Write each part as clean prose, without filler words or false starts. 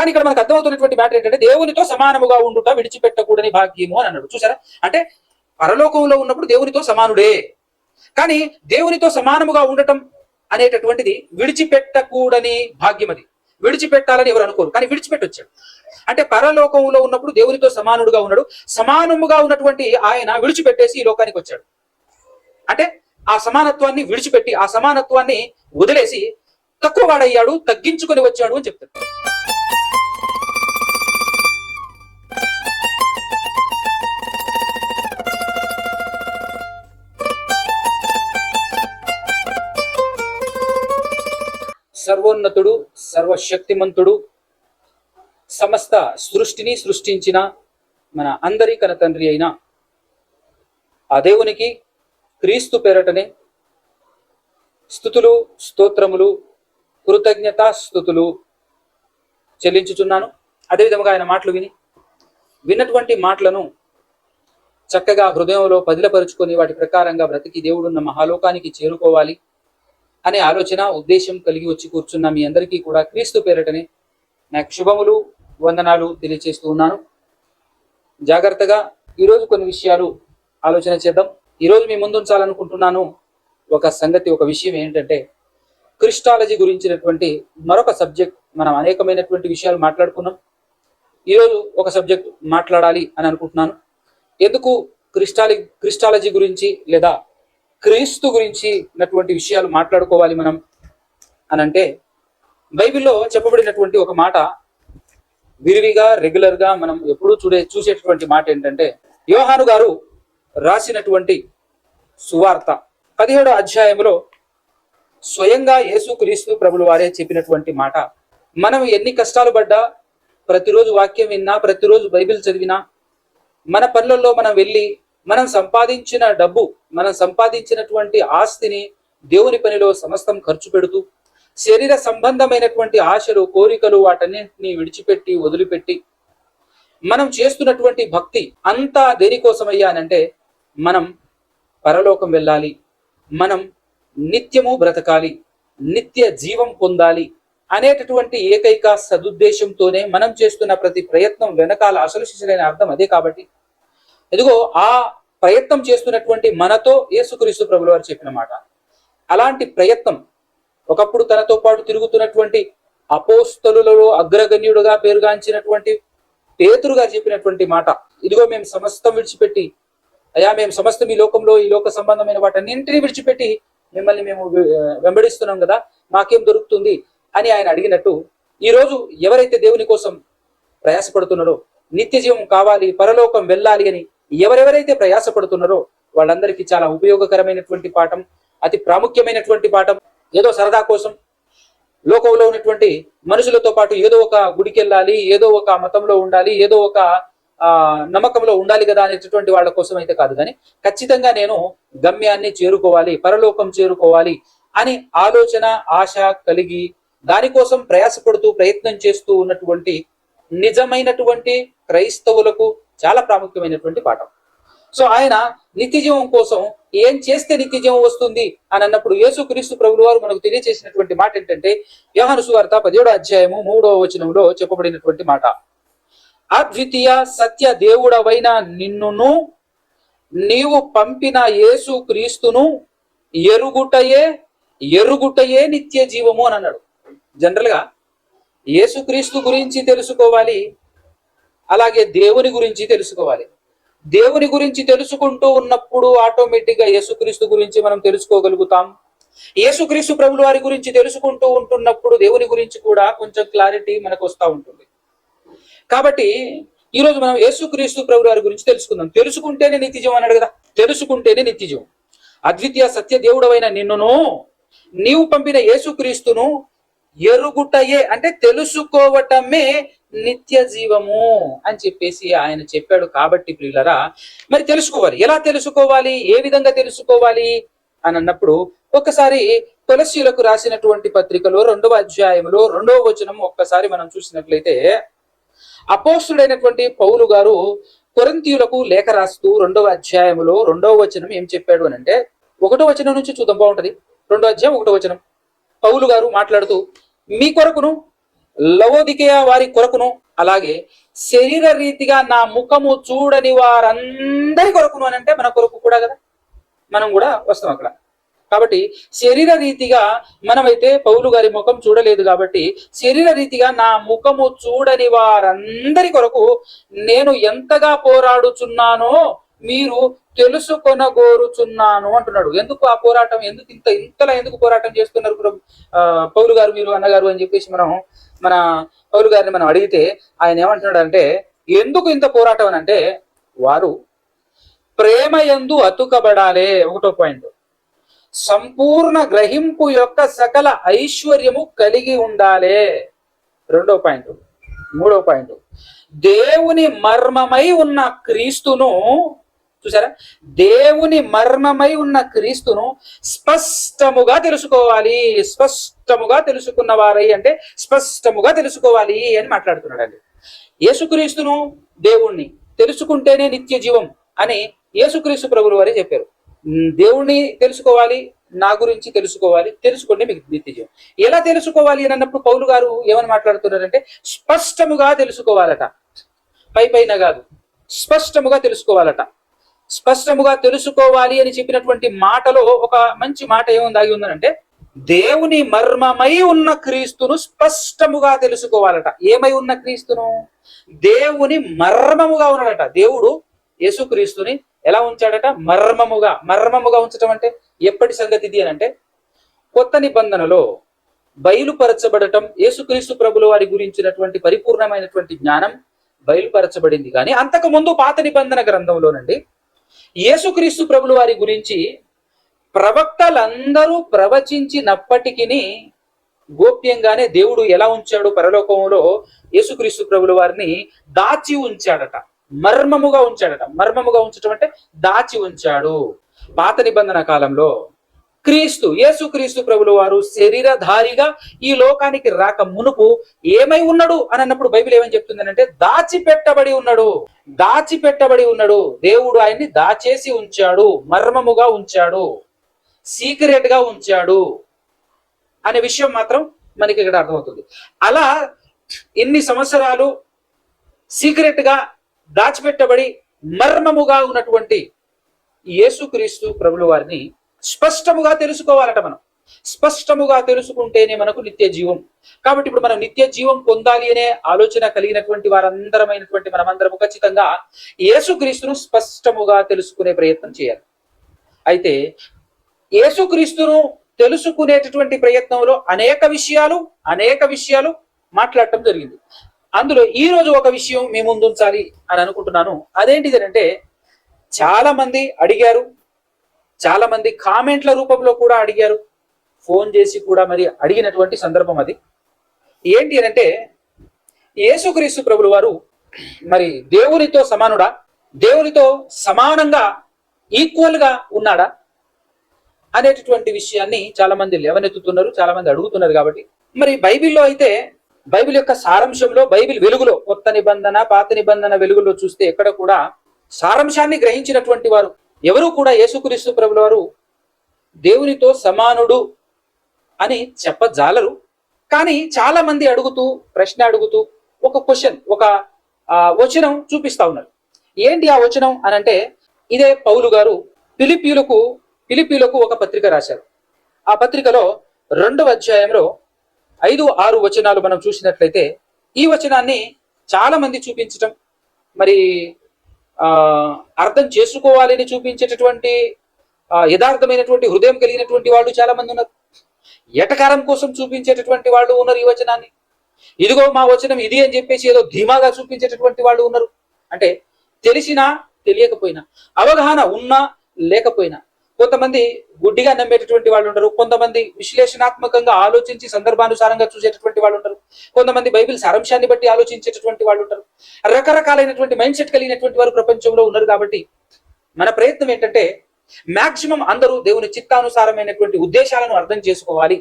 కానీ ఇక్కడ మనకు అర్థమవుతున్నటువంటి మ్యాటర్ ఏంటంటే దేవునితో సమానముగా ఉండుట విడిచిపెట్టకూడని భాగ్యము అని అన్నాడు. చూసారా, అంటే పరలోకంలో ఉన్నప్పుడు దేవునితో సమానుడే, కానీ దేవునితో సమానముగా ఉండటం అనేటటువంటిది విడిచిపెట్టకూడని భాగ్యం. అది విడిచిపెట్టాలని ఎవరు అనుకోరు, కానీ విడిచిపెట్టొచ్చాడు. అంటే పరలోకంలో ఉన్నప్పుడు దేవునితో సమానుడుగా ఉన్నాడు, సమానముగా ఉన్నటువంటి ఆయన విడిచిపెట్టేసి ఈ లోకానికి వచ్చాడు. అంటే ఆ సమానత్వాన్ని విడిచిపెట్టి, ఆ సమానత్వాన్ని వదిలేసి తక్కువ వాడయ్యాడు, తగ్గించుకొని వచ్చాడు అని చెప్తాడు. సర్వోన్నతుడు, సర్వశక్తిమంతుడు, సమస్త సృష్టిని సృష్టించిన మన అందరి కన తండ్రి అయిన ఆ దేవునికి క్రీస్తు పేరటనే స్తుతులు, స్తోత్రములు, కృతజ్ఞతా స్తుతులు చెల్లించుచున్నాను. అదేవిధంగా ఆయన మాటలు విన్నటువంటి మాటలను చక్కగా హృదయంలో పదిలపరుచుకొని వాటి ప్రకారంగా బ్రతికి దేవుడున్న మహాలోకానికి చేరుకోవాలి అనే ఆలోచన, ఉద్దేశం కలిగి వచ్చి కూర్చున్న మీ అందరికీ కూడా క్రీస్తు పేరటనే నాకు శుభములు, వందనాలు తెలియజేస్తూ ఉన్నాను. జాగ్రత్తగా ఈరోజు కొన్ని విషయాలు ఆలోచన చేద్దాం. ఈరోజు మీ ముందు ఉంచాలనుకుంటున్నాను ఒక సంగతి, ఒక విషయం ఏంటంటే క్రిస్టాలజీ గురించినటువంటి మరొక సబ్జెక్ట్. మనం అనేకమైనటువంటి విషయాలు మాట్లాడుకున్నాం. ఈరోజు ఒక సబ్జెక్ట్ మాట్లాడాలి అని అనుకుంటున్నాను. ఎందుకు క్రిస్టాలజీ గురించి లేదా క్రీస్తు గురించి ఉన్నటువంటి విషయాలు మాట్లాడుకోవాలి మనం అనంటే, బైబిల్లో చెప్పబడినటువంటి ఒక మాట విరివిగా రెగ్యులర్గా మనం ఎప్పుడూ చూసేటటువంటి మాట ఏంటంటే, యోహాను గారు రాసినటువంటి సువార్త 17వ అధ్యాయంలో స్వయంగా యేసుక్రీస్తు ప్రభులు వారే చెప్పినటువంటి మాట. మనం ఎన్ని కష్టాలు పడ్డా, ప్రతిరోజు వాక్యం విన్నా, ప్రతిరోజు బైబిల్ చదివినా, మన పనులలో మనం వెళ్ళి మనం సంపాదించిన డబ్బు, మనం సంపాదించినటువంటి ఆస్తిని దేవుని పనిలో సమస్తం ఖర్చు పెడుతూ, శరీర సంబంధమైనటువంటి ఆశలు, కోరికలు వాటన్నింటినీ విడిచిపెట్టి వదిలిపెట్టి మనం చేస్తున్నటువంటి భక్తి అంతా దేనికోసమయ్యా అనంటే, మనం పరలోకం వెళ్ళాలి, మనం నిత్యము బ్రతకాలి, నిత్య జీవం పొందాలి అనేటటువంటి ఏకైక సదుద్దేశంతోనే మనం చేస్తున్న ప్రతి ప్రయత్నం వెనకాల అసలు శిశులైన అర్థం అదే. కాబట్టి ఎదుగో ఆ ప్రయత్నం చేస్తున్నటువంటి మనతో యేసుక్రీస్తు ప్రభులు వారు చెప్పిన మాట. అలాంటి ప్రయత్నం ఒకప్పుడు తనతో పాటు తిరుగుతున్నటువంటి అపోస్తలులలో అగ్రగణ్యుడుగా పేరుగాంచినటువంటి పేతురు గారు చెప్పినటువంటి మాట. ఇదిగో మేము సమస్తం విడిచిపెట్టి, అయ్యా మేము సమస్తం ఈ లోకంలో, ఈ లోక సంబంధమైన వాటన్నింటినీ విడిచిపెట్టి మిమ్మల్ని మేము వెంబడిస్తున్నాం కదా, మాకేం దొరుకుతుంది అని ఆయన అడిగినట్టు, ఈరోజు ఎవరైతే దేవుని కోసం ప్రయాసపడుతున్నారో, నిత్య జీవం కావాలి, పరలోకం వెళ్ళాలి అని ఎవరెవరైతే ప్రయాసపడుతున్నారో వాళ్ళందరికీ చాలా ఉపయోగకరమైనటువంటి పాఠం, అతి ప్రాముఖ్యమైనటువంటి పాఠం. ఏదో సరదా కోసం లోకంలో ఉన్నటువంటి మనుషులతో పాటు ఏదో ఒక గుడికి వెళ్ళాలి, ఏదో ఒక మతంలో ఉండాలి, ఏదో ఒక నమ్మకంలో ఉండాలి కదా అనేటటువంటి వాళ్ళ కోసం అయితే కాదు, కానీ ఖచ్చితంగా నేను గమ్యాన్ని చేరుకోవాలి, పరలోకం చేరుకోవాలి అని ఆలోచన, ఆశ కలిగి దానికోసం ప్రయాసపడుతూ ప్రయత్నం చేస్తూ ఉన్నటువంటి నిజమైనటువంటి క్రైస్తవులకు చాలా ప్రాముఖ్యమైనటువంటి పాఠం. సో ఆయన నిత్యజీవం కోసం ఏం చేస్తే నిత్యజీవం వస్తుంది అని అన్నప్పుడు యేసుక్రీస్తు ప్రభువు వారు మనకు తెలియజేసినటువంటి మాట ఏంటంటే, యోహాను సువార్త 17వ అధ్యాయము 3వ వచనంలో చెప్పబడినటువంటి మాట, అద్వితీయ సత్య దేవుడవైన నిన్నును నీవు పంపిన యేసుక్రీస్తును ఎరుగుటయే నిత్య జీవము అని అన్నాడు. జనరల్ గా యేసుక్రీస్తు గురించి తెలుసుకోవాలి, అలాగే దేవుని గురించి తెలుసుకోవాలి. దేవుని గురించి తెలుసుకుంటూ ఉన్నప్పుడు ఆటోమేటిక్ గా యేసుక్రీస్తు గురించి మనం తెలుసుకోగలుగుతాం. యేసుక్రీస్తు ప్రభుల వారి గురించి తెలుసుకుంటూ ఉంటున్నప్పుడు దేవుని గురించి కూడా కొంచెం క్లారిటీ మనకు వస్తూ ఉంటుంది. కాబట్టి ఈరోజు మనం యేసుక్రీస్తు ప్రభుల వారి గురించి తెలుసుకుందాం. తెలుసుకుంటేనే నిత్యజీవం అన్నాడు కదా, తెలుసుకుంటేనే నిత్యజీవం. అద్వితీయ సత్య దేవుడవైన నిన్నును నీవు పంపిన యేసుక్రీస్తును ఎరుగుటయే, అంటే తెలుసుకోవటమే నిత్య జీవము అని చెప్పేసి ఆయన చెప్పాడు. కాబట్టి ప్రియులరా, మరి తెలుసుకోవాలి. ఎలా తెలుసుకోవాలి, ఏ విధంగా తెలుసుకోవాలి అని అన్నప్పుడు ఒక్కసారి కొలస్సీయులకు రాసినటువంటి పత్రికలో 2వ అధ్యాయంలో 2వ వచనం ఒక్కసారి మనం చూసినట్లయితే, అపోస్తుడైనటువంటి పౌలు గారు కొరింథీయులకు లేఖ రాస్తూ 2వ అధ్యాయంలో 2వ వచనం ఏం చెప్పాడు అని అంటే, 1వ వచనం నుంచి చూద్దాం, బాగుంటది. 2వ అధ్యాయం 1వ వచనం పౌలు గారు మాట్లాడుతూ, మీ కొరకును లవోదికేయ వారి కొరకును, అలాగే శరీర రీతిగా నా ముఖము చూడని వారందరి కొరకును అని అంటే మన కొరకు కూడా కదా, మనం కూడా వస్తాం అక్కడ. కాబట్టి శరీర రీతిగా మనమైతే పౌలు గారి ముఖం చూడలేదు కాబట్టి శరీర రీతిగా నా ముఖము చూడని వారందరి కొరకు నేను ఎంతగా పోరాడుచున్నానో మీరు తెలుసుకొనగోరుచున్నాను అంటున్నాడు. ఎందుకు ఆ పోరాటం, ఎందుకు ఇంతలా ఎందుకు పోరాటం చేస్తున్నారు పౌలు గారు, మీరు అన్నగారు అని చెప్పేసి మన పౌలు గారిని మనం అడిగితే ఆయన ఏమంటున్నాడు అంటే, ఎందుకు ఇంత పోరాటం అని అంటే, వారు ప్రేమ యందు అతుకబడాలే, ఒకటో పాయింట్. సంపూర్ణ గ్రహింపు యొక్క సకల ఐశ్వర్యము కలిగి ఉండాలే, రెండో పాయింట్. మూడో పాయింట్, దేవుని మర్మమై ఉన్న క్రీస్తును, చూసారా, దేవుని మర్మమై ఉన్న క్రీస్తును స్పష్టముగా తెలుసుకోవాలి. స్పష్టముగా తెలుసుకున్న వారై అంటే స్పష్టముగా తెలుసుకోవాలి అని మాట్లాడుతున్నాడు అండి. యేసుక్రీస్తును దేవుణ్ణి తెలుసుకుంటేనే నిత్య జీవం అని యేసుక్రీస్తు ప్రభువు వారే చెప్పారు. దేవుణ్ణి తెలుసుకోవాలి, నా గురించి తెలుసుకోవాలి, తెలుసుకుంటే మీకు నిత్య జీవం. ఎలా తెలుసుకోవాలి అని అన్నప్పుడు పౌలు గారు ఏమని మాట్లాడుతున్నారంటే, స్పష్టముగా తెలుసుకోవాలట, పై పైన కాదు, స్పష్టముగా తెలుసుకోవాలట. స్పష్టముగా తెలుసుకోవాలి అని చెప్పినటువంటి మాటలో ఒక మంచి మాట ఏముంది దాగి ఉందనంటే, దేవుని మర్మమై ఉన్న క్రీస్తును స్పష్టముగా తెలుసుకోవాలట. ఏమై ఉన్న క్రీస్తును? దేవుని మర్మముగా ఉన్నాడట. దేవుడు యేసుక్రీస్తుని ఎలా ఉంచాడట? మర్మముగా. మర్మముగా ఉంచటం అంటే ఎప్పటి సంగతి ఇది అని అంటే, కొత్త నిబంధనలో బయలుపరచబడటం, యేసుక్రీస్తు ప్రభుల వారి గురించినటువంటి పరిపూర్ణమైనటువంటి జ్ఞానం బయలుపరచబడింది. కానీ అంతకు ముందు పాత నిబంధన గ్రంథంలోనండి యేసుక్రీస్తు ప్రభుల వారి గురించి ప్రవక్తలందరూ ప్రవచించినప్పటికీ గోప్యంగానే దేవుడు ఎలా ఉంచాడు పరలోకంలో యేసుక్రీస్తు ప్రభుల వారిని దాచి ఉంచాడట, మర్మముగా ఉంచాడట. మర్మముగా ఉంచడం అంటే దాచి ఉంచాడు. పాత నిబంధన కాలంలో యేసుక్రీస్తు ప్రభుల వారు శరీరధారిగా ఈ లోకానికి రాక మునుపు ఏమై ఉన్నాడు అని అన్నప్పుడు బైబిల్ ఏమని చెప్తుంది అంటే, దాచిపెట్టబడి ఉన్నాడు. దాచిపెట్టబడి ఉన్నాడు. దేవుడు ఆయన్ని దాచేసి ఉంచాడు, మర్మముగా ఉంచాడు, సీక్రెట్ గా ఉంచాడు అనే విషయం మాత్రం మనకి ఇక్కడ అర్థమవుతుంది. అలా ఎన్ని సంవత్సరాలు సీక్రెట్ గా దాచిపెట్టబడి మర్మముగా ఉన్నటువంటి యేసుక్రీస్తు ప్రభుల వారిని స్పష్టముగా తెలుసుకోవాలట. మనం స్పష్టముగా తెలుసుకుంటేనే మనకు నిత్య జీవం. కాబట్టి ఇప్పుడు మనం నిత్య జీవం పొందాలి అనే ఆలోచన కలిగినటువంటి వారందరమైనటువంటి మనమందరము ఖచ్చితంగా యేసుక్రీస్తును స్పష్టముగా తెలుసుకునే ప్రయత్నం చేయాలి. అయితే యేసుక్రీస్తును తెలుసుకునేటటువంటి ప్రయత్నంలో అనేక విషయాలు మాట్లాడటం జరిగింది. అందులో ఈ రోజు ఒక విషయం మీ ముందు ఉంచాలి అని అనుకుంటున్నాను. అదేంటిది అంటే, చాలా మంది అడిగారు, చాలా మంది కామెంట్ల రూపంలో కూడా అడిగారు, ఫోన్ చేసి కూడా మరి అడిగినటువంటి సందర్భం అది. ఏంటి అని అంటే, యేసుక్రీస్తు ప్రభుల వారు మరి దేవునితో సమానుడా, దేవునితో సమానంగా ఈక్వల్ గా ఉన్నాడా అనేటటువంటి విషయాన్ని చాలా మంది లేవనెత్తుతున్నారు, చాలా మంది అడుగుతున్నారు. కాబట్టి మరి బైబిల్లో అయితే, బైబిల్ యొక్క సారాంశంలో, బైబిల్ వెలుగులో, కొత్త నిబంధన పాత నిబంధన వెలుగులో చూస్తే ఎక్కడ కూడా సారాంశాన్ని గ్రహించినటువంటి వారు ఎవరు కూడా యేసుక్రీస్తు ప్రభుల వారు దేవునితో సమానుడు అని చెప్పజాలరు. కానీ చాలా మంది ప్రశ్న అడుగుతూ ఒక క్వశ్చన్, ఒక వచనం చూపిస్తా ఉన్నారు. ఏంటి ఆ వచనం అని అంటే, ఇదే పౌలు గారు ఫిలిప్పీలకు ఒక పత్రిక రాశారు. ఆ పత్రికలో 2వ అధ్యాయంలో 5-6 వచనాలు మనం చూసినట్లయితే, ఈ వచనాన్ని చాలా మంది చూపించటం, మరి అర్థం చేసుకోవాలని చూపించేటటువంటి యథార్థమైనటువంటి హృదయం కలిగినటువంటి వాళ్ళు చాలా మంది ఉన్నారు. ఎటకారం కోసం చూపించేటటువంటి వాళ్ళు ఉన్నారు. ఈ వచనాన్ని ఇదిగో మా వచనం ఇది అని చెప్పేసి ఏదో ధీమాగా చూపించేటటువంటి వాళ్ళు ఉన్నారు. అంటే తెలిసినా తెలియకపోయినా, అవగాహన ఉన్నా లేకపోయినా, కొంతమంది గుడ్డిగా నమ్మేటటువంటి వాళ్ళు ఉంటారు, కొంతమంది విశ్లేషణాత్మకంగా ఆలోచించి సందర్భానుసారంగా చూసేటటువంటి వాళ్ళు ఉంటారు, కొంతమంది బైబిల్ సారాంశాన్ని బట్టి ఆలోచించేటటువంటి వాళ్ళు ఉంటారు. రకరకాలైనటువంటి మైండ్ సెట్ కలిగినటువంటి వారు ప్రపంచంలో ఉన్నారు. కాబట్టి మన ప్రయత్నం ఏంటంటే, మాక్సిమం అందరూ దేవుని చిత్తానుసారమైనటువంటి ఉద్దేశాలను అర్థం చేసుకోవాలి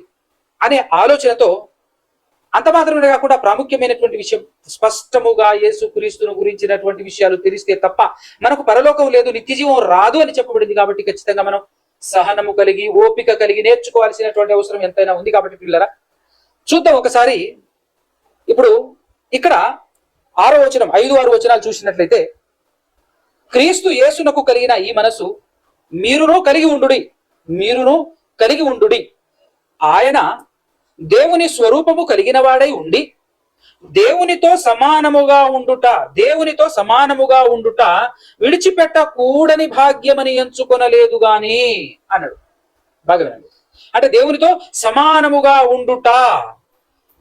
అనే ఆలోచనతో, అంత మాత్రమే కాకుండా ప్రాముఖ్యమైనటువంటి విషయం, స్పష్టముగా యేసుక్రీస్తును గురించినటువంటి విషయాలు తెలిస్తే తప్ప మనకు పరలోకం లేదు, నిత్య జీవం రాదు అని చెప్పబడింది. కాబట్టి ఖచ్చితంగా మనం సహనము కలిగి, ఓపిక కలిగి నేర్చుకోవాల్సినటువంటి అవసరం ఎంతైనా ఉంది. కాబట్టి పిల్లరా, చూద్దాం ఒకసారి ఇప్పుడు ఇక్కడ 5-6 వచనాలు చూసినట్లయితే, క్రీస్తు యేసునకు కలిగిన ఈ మనసు మీరును కలిగి ఉండుడి. ఆయన దేవుని స్వరూపము కలిగిన వాడై ఉండి దేవునితో సమానముగా ఉండుట విడిచిపెట్టకూడని భాగ్యమని ఎంచుకొనలేదు గాని అన్నాడు. బాగా వినండి. అంటే దేవునితో సమానముగా ఉండుట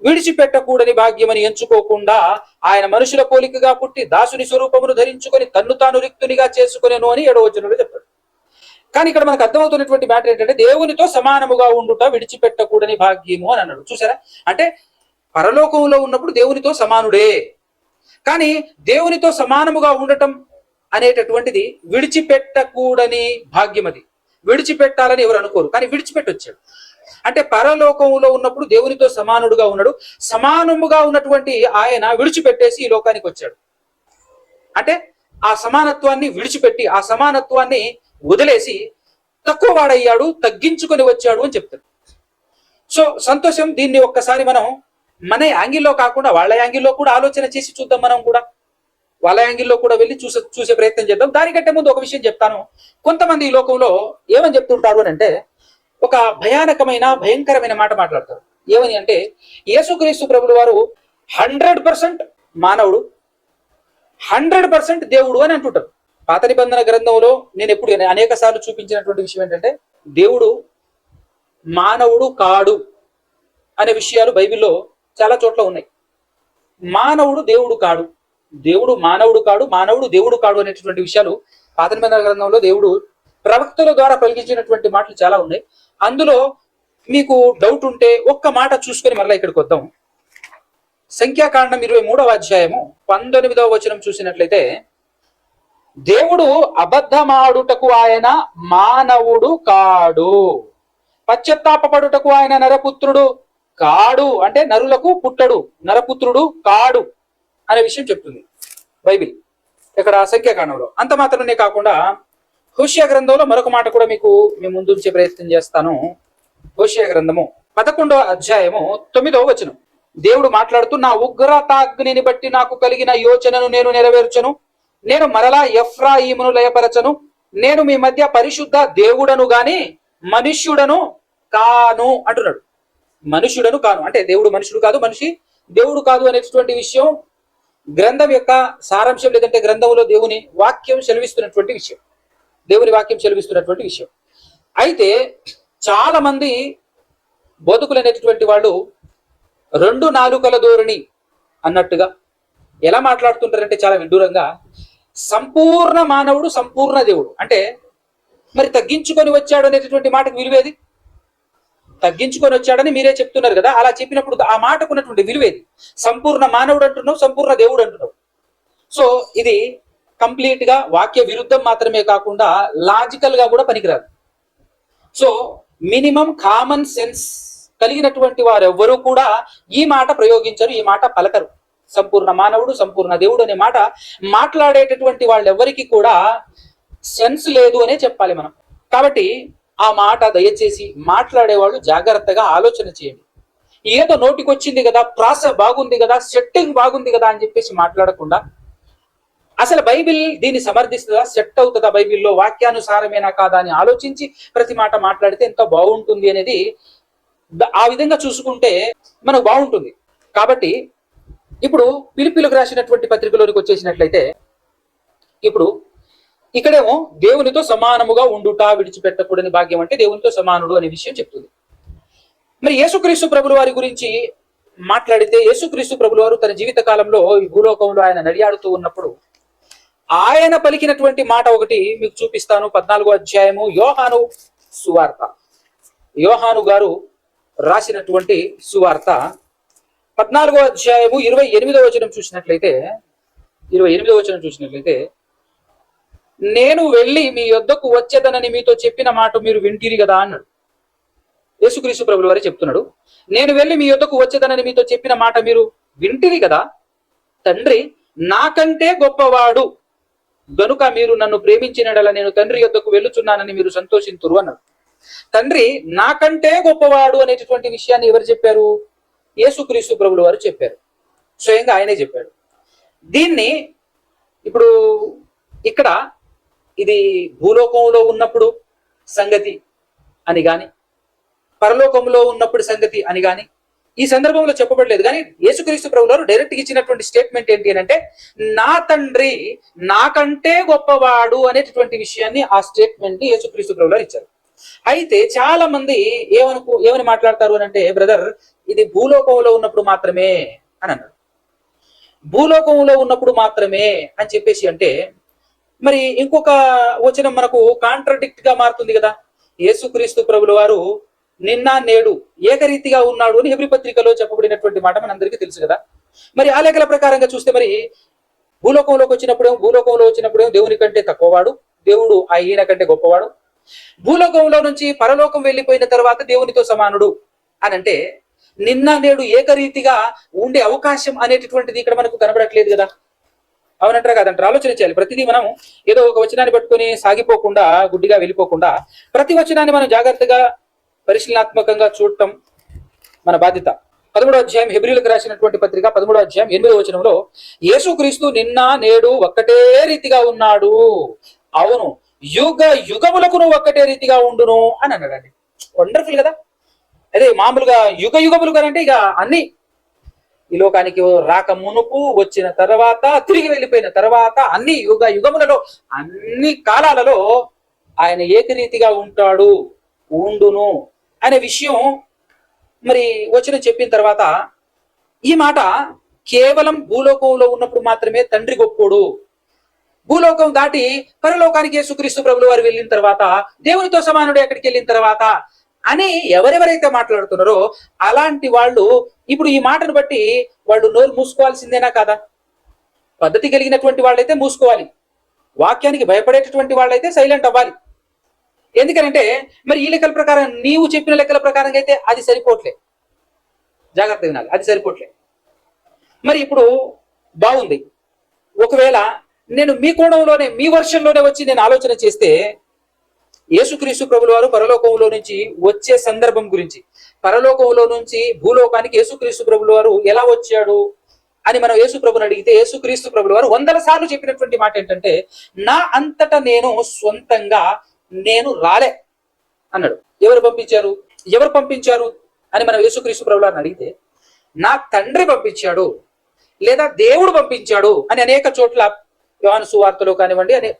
విడిచిపెట్టకూడని భాగ్యమని ఎంచుకోకుండా ఆయన మనుషుల పోలికగా పుట్టి దాసుని స్వరూపమును ధరించుకొని తన్ను తాను రిక్తునిగా చేసుకునేను అని 7వ వచనంలో చెప్పాడు. కానీ ఇక్కడ మనకు అర్థమవుతున్నటువంటి మ్యాటర్ ఏంటంటే, దేవునితో సమానముగా ఉండుట విడిచిపెట్టకూడని భాగ్యము అని అన్నాడు. చూసారా? అంటే పరలోకంలో ఉన్నప్పుడు దేవునితో సమానుడే, కానీ దేవునితో సమానముగా ఉండటం అనేటటువంటిది విడిచిపెట్టకూడని భాగ్యం. అది విడిచిపెట్టాలని ఎవరు అనుకోరు, కానీ విడిచిపెట్టొచ్చాడు. అంటే పరలోకంలో ఉన్నప్పుడు దేవునితో సమానుడుగా ఉన్నాడు, సమానముగా ఉన్నటువంటి ఆయన విడిచిపెట్టేసి ఈ లోకానికి వచ్చాడు. అంటే ఆ సమానత్వాన్ని విడిచిపెట్టి, ఆ సమానత్వాన్ని వదిలేసి తక్కువ వాడయ్యాడు, తగ్గించుకొని వచ్చాడు అని చెప్తాడు. సో సంతోషం. దీన్ని ఒక్కసారి మనం మన యాంగిల్లో కాకుండా వాళ్ళ యాంగిల్లో కూడా ఆలోచన చేసి చూద్దాం. మనం కూడా వాళ్ళ యాంగిల్లో కూడా వెళ్ళి చూసే ప్రయత్నం చేద్దాం. దానికంటే ముందు ఒక విషయం చెప్తాను. కొంతమంది ఈ లోకంలో ఏమని చెప్తుంటారు అని అంటే, ఒక భయంకరమైన మాట మాట్లాడతారు. ఏమని అంటే, యేసుక్రీస్తు ప్రభుల వారు 100% మానవుడు, 100% దేవుడు అని అంటుంటారు. పాత నిబంధన గ్రంథంలో నేను ఎప్పుడు అనేక సార్లు చూపించినటువంటి విషయం ఏంటంటే, దేవుడు మానవుడు కాడు అనే విషయాలు బైబిల్లో చాలా చోట్ల ఉన్నాయి. మానవుడు దేవుడు కాడు, దేవుడు మానవుడు కాడు, మానవుడు దేవుడు కాడు అనేటువంటి విషయాలు పాత నిబంధన గ్రంథంలో దేవుడు ప్రవక్తల ద్వారా పలికించినటువంటి మాటలు చాలా ఉన్నాయి. అందులో మీకు డౌట్ ఉంటే ఒక్క మాట చూసుకొని మరలా ఇక్కడికి వద్దాం. సంఖ్యాకాండం 23వ అధ్యాయము 19వ వచనం చూసినట్లయితే, దేవుడు అబద్ధమాడుటకు ఆయన మానవుడు కాడు, పశ్చాత్తాపపడుటకు ఆయన నరపుత్రుడు కాడు. అంటే నరులకు పుట్టడు, నరపుత్రుడు కాడు అనే విషయం చెప్తుంది బైబిల్ ఇక్కడ సంఖ్యాకాండంలో. అంత మాత్రమే కాకుండా హోషేయ గ్రంథంలో మరొక మాట కూడా మీకు మేము ముందు ఉంచే ప్రయత్నం చేస్తాను. హోషేయ గ్రంథము 11వ అధ్యాయము 9వ వచనం. దేవుడు మాట్లాడుతూ, నా ఉగ్రతాగ్నిని బట్టి నాకు కలిగిన యోచనను నేను నెరవేర్చను, నేను మరలా ఎఫ్రాయిమును లయపరచను, నేను మీ మధ్య పరిశుద్ధ దేవుడను గాని మనుష్యుడను కాను అంటున్నాడు. మనుష్యుడను కాను అంటే దేవుడు మనుషుడు కాదు, మనిషి దేవుడు కాదు అనేటువంటి విషయం గ్రంథం యొక్క సారాంశం, లేదంటే గ్రంథంలో దేవుని వాక్యం సెలవిస్తున్నటువంటి విషయం, దేవుని వాక్యం సెలవిస్తున్నటువంటి విషయం. అయితే చాలా మంది బోధకులు అనేటటువంటి వాళ్ళు 2 నాలుకల ధోరణి అన్నట్టుగా ఎలా మాట్లాడుతుంటారంటే, చాలా విడ్డూరంగా సంపూర్ణ మానవుడు సంపూర్ణ దేవుడు అంటే, మరి తగ్గించుకొని వచ్చాడు అనేటటువంటి మాటకు విలువేది? తగ్గించుకొని వచ్చాడని మీరే చెప్తున్నారు కదా, అలా చెప్పినప్పుడు ఆ మాటకు ఉన్నటువంటి విలువేది? సంపూర్ణ మానవుడు అంటున్నావు, సంపూర్ణ దేవుడు అంటున్నావు. సో ఇది కంప్లీట్ గా వాక్య విరుద్ధం మాత్రమే కాకుండా లాజికల్ గా కూడా పనికిరాదు. సో మినిమం కామన్ సెన్స్ కలిగినటువంటి వారు ఎవ్వరూ కూడా ఈ మాట ప్రయోగించరు, ఈ మాట పలకరు. సంపూర్ణ మానవుడు సంపూర్ణ దేవుడు అనే మాట మాట్లాడేటటువంటి వాళ్ళెవ్వరికి కూడా సెన్స్ లేదు అనే చెప్పాలి మనం. కాబట్టి ఆ మాట దయచేసి మాట్లాడేవాళ్ళు జాగ్రత్తగా ఆలోచన చేయండి. ఏదో నోటికొచ్చింది కదా, ప్రాస బాగుంది కదా, సెట్టింగ్ బాగుంది కదా అని చెప్పేసి మాట్లాడకుండా, అసలు బైబిల్ దీన్ని సమర్థిస్తుందా, సెట్ అవుతుందా, బైబిల్లో వాక్యానుసారమేనా కాదా అని ఆలోచించి ప్రతి మాట మాట్లాడితే ఎంత బాగుంటుంది అనేది, ఆ విధంగా చూసుకుంటే మనకు బాగుంటుంది. కాబట్టి ఇప్పుడు పిలుపులకు రాసినటువంటి పత్రికలోనికి వచ్చేసినట్లయితే, ఇప్పుడు ఇక్కడేమో దేవునితో సమానముగా ఉండుట విడిచిపెట్టకూడని భాగ్యం అంటే దేవునితో సమానుడు అనే విషయం చెప్తుంది. మరి యేసుక్రీస్తు ప్రభుల వారి గురించి మాట్లాడితే, యేసుక్రీస్తు ప్రభుల వారు తన జీవిత కాలంలో ఈ భూలోకంలో ఆయన నడియాడుతూ ఉన్నప్పుడు ఆయన పలికినటువంటి మాట ఒకటి మీకు చూపిస్తాను. 14వ అధ్యాయము యోహాను సువార్త, యోహాను గారు రాసినటువంటి సువార్త 14వ అధ్యాయము 28వ వచనం చూసినట్లయితే, 28వ వచనం చూసినట్లయితే, నేను వెళ్ళి మీ యొద్దకు వచ్చేదనని మీతో చెప్పిన మాట మీరు వింటిరి కదా అన్నాడు. యేసుక్రీస్తు ప్రభుల వారే చెప్తున్నాడు, నేను వెళ్ళి మీ యొద్దకు వచ్చేదనని మీతో చెప్పిన మాట మీరు వింటిరి కదా, తండ్రి నాకంటే గొప్పవాడు గనుక మీరు నన్ను ప్రేమించినడల నేను తండ్రి యొద్దకు వెళ్ళుచున్నానని మీరు సంతోషింతురు అన్నాడు. తండ్రి నాకంటే గొప్పవాడు అనేటటువంటి విషయాన్ని ఎవరు చెప్పారు? యేసుక్రీస్తు ప్రభుల వారు చెప్పారు. స్వయంగా ఆయనే చెప్పాడు. దీన్ని ఇప్పుడు ఇక్కడ ఇది భూలోకంలో ఉన్నప్పుడు సంగతి అని గాని, పరలోకంలో ఉన్నప్పుడు సంగతి అని గాని ఈ సందర్భంలో చెప్పబడలేదు. కానీ యేసుక్రీస్తు ప్రభువారు డైరెక్ట్ ఇచ్చినటువంటి స్టేట్మెంట్ ఏంటి అంటే, నా తండ్రి నాకంటే గొప్పవాడు అనేటటువంటి విషయాన్ని, ఆ స్టేట్మెంట్ ని యేసుక్రీస్తు ప్రభువారు ఇచ్చారు. అయితే చాలా మంది ఏమని మాట్లాడతారు అని అంటే, బ్రదర్ ఇది భూలోకంలో ఉన్నప్పుడు మాత్రమే అని అన్నాడు. భూలోకంలో ఉన్నప్పుడు మాత్రమే అని చెప్పేసి అంటే, మరి ఇంకొక వచనం మనకు కాంట్రడిక్ట్ గా మారుతుంది కదా. యేసుక్రీస్తు ప్రభుల వారు నిన్న నేడు ఏకరీతిగా ఉన్నాడు అని హెబ్రీ పత్రికలో చెప్పబడినటువంటి మాట మనందరికీ తెలుసు కదా. మరి ఆ లేఖల ప్రకారంగా చూస్తే మరి భూలోకంలో వచ్చినప్పుడేమో దేవుని కంటే తక్కువవాడు, దేవుడు ఈయన కంటే గొప్పవాడు. భూలోకంలో నుంచి పరలోకం వెళ్ళిపోయిన తర్వాత దేవునితో సమానుడు అని అంటే, నిన్న నేడు ఏకరీతిగా ఉండే అవకాశం అనేటటువంటిది ఇక్కడ మనకు కనబడట్లేదు కదా. అవునంటారా కాదంటారా? ఆలోచన చేయాలి. ప్రతిదీ మనం ఏదో ఒక వచనాన్ని పట్టుకొని సాగిపోకుండా, గుడ్డిగా వెళ్ళిపోకుండా ప్రతి వచనాన్ని మనం జాగ్రత్తగా పరిశీలనాత్మకంగా చూడటం మన బాధ్యత. 13వ అధ్యాయం హెబ్రీలకు రాసినటువంటి పత్రిక 13వ అధ్యాయం 8వ వచనంలో, యేసుక్రీస్తు నిన్న నేడు ఒక్కటే రీతిగా ఉన్నాడు, అవును యుగ యుగములకును ఒక్కటే రీతిగా ఉండును అని అన్నాడండి. వండర్ఫుల్ కదా. అదే మామూలుగా యుగ యుగములు అంటే ఇక అన్ని ఈ లోకానికి రాక మునుపు, వచ్చిన తర్వాత, తిరిగి వెళ్ళిపోయిన తర్వాత, అన్ని యుగ యుగములలో అన్ని కాలాలలో ఆయన ఏకరీతిగా ఉంటాడు, ఉండును అనే విషయం మరి వచనం చెప్పిన తర్వాత, ఈ మాట కేవలం భూలోకంలో ఉన్నప్పుడు మాత్రమే తండ్రి గొప్పోడు, భూలోకం దాటి పరలోకానికి యేసుక్రీస్తు ప్రభుల వారు వెళ్ళిన తర్వాత, దేవునితో సమానుడు ఎక్కడికి వెళ్ళిన తర్వాత అని ఎవరెవరైతే మాట్లాడుతున్నారో అలాంటి వాళ్ళు ఇప్పుడు ఈ మాటను బట్టి వాళ్ళు నోరు మూసుకోవాల్సిందేనా కాదా? పద్ధతి కలిగినటువంటి వాళ్ళైతే మూసుకోవాలి, వాక్యానికి భయపడేటటువంటి వాళ్ళైతే సైలెంట్ అవ్వాలి. ఎందుకనంటే మరి ఈ లెక్కల ప్రకారం, నీవు చెప్పిన లెక్కల ప్రకారం అయితే అది సరిపోట్లే. జాగ్రత్త వినాలి, అది సరిపోట్లే. మరి ఇప్పుడు బాగుంది, ఒకవేళ నేను మీ కోణంలోనే, మీ వర్షంలోనే వచ్చి నేను ఆలోచన చేస్తే, యేసుక్రీస్తు ప్రభుల వారు పరలోకంలో నుంచి వచ్చే సందర్భం గురించి, పరలోకంలో నుంచి భూలోకానికి యేసుక్రీస్తు ప్రభుల వారు ఎలా వచ్చాడు అని మనం యేసు ప్రభుని అడిగితే, యేసుక్రీస్తు ప్రభుల వారు 100 సార్లు చెప్పినటువంటి మాట ఏంటంటే, నా అంతటా నేను సొంతంగా నేను రాలే అన్నాడు. ఎవరు పంపించారు అని మనం యేసుక్రీస్తు ప్రభుల వారిని అడిగితే, నా తండ్రి పంపించాడు లేదా దేవుడు పంపించాడు అని అనేక చోట్ల యోహాను సువార్తలో కానివ్వండి, అనే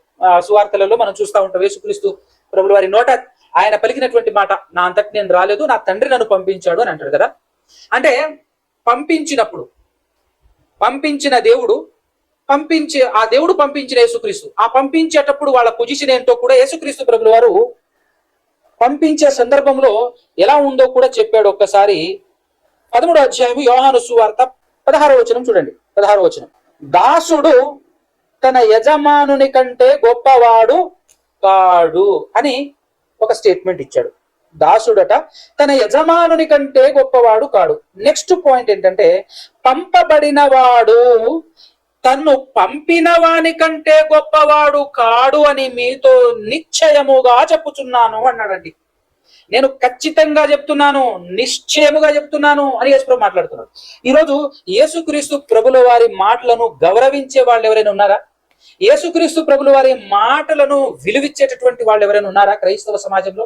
సువార్తలలో మనం చూస్తూ ఉంటాం. యేసుక్రీస్తు ప్రభుల వారి నోట ఆయన పలికినటువంటి మాట, నా అంతటి నేను రాలేదు, నా తండ్రి నన్ను పంపించాడు అని అంటాడు కదా. అంటే పంపించినప్పుడు, పంపించిన దేవుడు, ఆ దేవుడు పంపించిన యేసుక్రీస్తు, ఆ పంపించేటప్పుడు వాళ్ళ పొజిషన్ ఏంటో కూడా యేసుక్రీస్తు ప్రభుల వారు పంపించే సందర్భంలో ఎలా ఉందో కూడా చెప్పాడు. ఒక్కసారి 13వ అధ్యాయం యోహాను సువార్త 16వ వచనం చూడండి. 16వ వచనం, దాసుడు తన యజమానుని కంటే గొప్పవాడు కాడు అని ఒక స్టేట్మెంట్ ఇచ్చాడు. దాసుడట తన యజమానుని కంటే గొప్పవాడు కాడు. నెక్స్ట్ పాయింట్ ఏంటంటే, పంపబడిన వాడు తన్ను పంపిన వాని కంటే గొప్పవాడు కాడు అని మీతో నిశ్చయముగా చెప్పుచున్నాను అన్నాడండి. నేను ఖచ్చితంగా చెప్తున్నాను, నిశ్చయముగా చెప్తున్నాను అని యేసుప్రభు మాట్లాడుతున్నాడు. ఈరోజు యేసుక్రీస్తు ప్రభుల వారి మాటలను గౌరవించే వాళ్ళు ఎవరైనా ఉన్నారా? యేసుక్రీస్తు ప్రభుల వారి మాటలను విలువిచ్చేటటువంటి వాళ్ళు ఎవరైనా ఉన్నారా క్రైస్తవ సమాజంలో?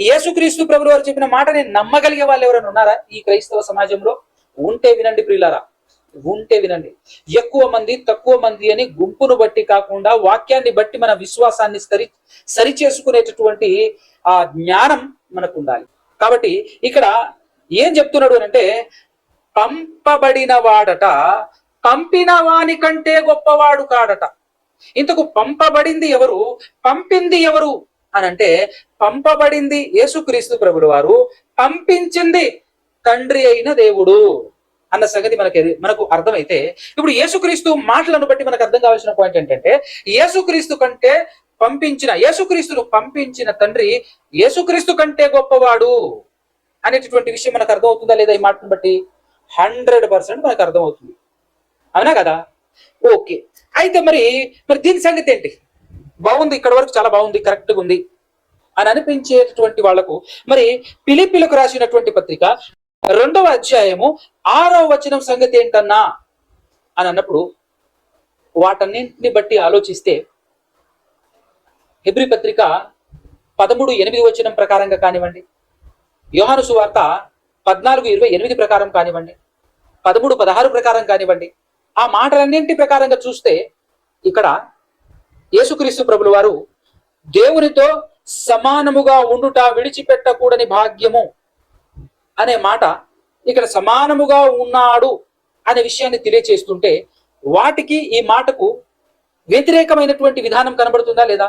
యేసుక్రీస్తు ప్రభుల వారు చెప్పిన మాటని నమ్మగలిగే వాళ్ళు ఎవరైనా ఉన్నారా ఈ క్రైస్తవ సమాజంలో? ఉంటే వినండి ప్రియులారా, ఉంటే వినండి. ఎక్కువ మంది తక్కువ మంది అని గుంపును బట్టి కాకుండా, వాక్యాన్ని బట్టి మన విశ్వాసాన్ని సరి చేసుకునేటటువంటి ఆ జ్ఞానం మనకు ఉండాలి. కాబట్టి ఇక్కడ ఏం చెప్తున్నాడు అంటే, పంపబడిన వాడట పంపిన వాని కంటే గొప్పవాడు కాడట. ఇంతకు పంపబడింది ఎవరు, పంపింది ఎవరు అని అంటే, పంపబడింది యేసుక్రీస్తు ప్రభుల వారు, పంపించింది తండ్రి అయిన దేవుడు అన్న సంగతి మనకు అర్థమైతే, ఇప్పుడు యేసుక్రీస్తు మాటలను బట్టి మనకు అర్థం కావాల్సిన పాయింట్ ఏంటంటే, యేసుక్రీస్తును పంపించిన తండ్రి యేసుక్రీస్తు కంటే గొప్పవాడు అనేటటువంటి విషయం మనకు అర్థమవుతుందా లేదా? ఈ మాటను బట్టి 100% మనకు అర్థమవుతుంది. అవునా కదా? ఓకే, అయితే మరి దీని సంగతి ఏంటి? బాగుంది, ఇక్కడ వరకు చాలా బాగుంది, కరెక్ట్గా ఉంది అని అనిపించేటటువంటి వాళ్లకు మరి ఫిలిప్పీలకు రాసినటువంటి పత్రిక 2వ అధ్యాయము 6వ వచనం సంగతి ఏంటన్నా అని అన్నప్పుడు వాటన్నింటిని బట్టి ఆలోచిస్తే హెబ్రీ పత్రిక 13:8 ప్రకారంగా కానివ్వండి, యోహాను సువార్త 14:28 ప్రకారం కానివ్వండి, 13:16 ప్రకారం కానివ్వండి, ఆ మాటలన్నింటి ప్రకారంగా చూస్తే ఇక్కడ యేసుక్రీస్తు ప్రభుల వారు దేవునితో సమానముగా ఉండుట విడిచిపెట్టకూడని భాగ్యము అనే మాట ఇక్కడ సమానముగా ఉన్నాడు అనే విషయాన్ని తెలియచేస్తుంటే వాటికి ఈ మాటకు వ్యతిరేకమైనటువంటి విధానం కనబడుతుందా లేదా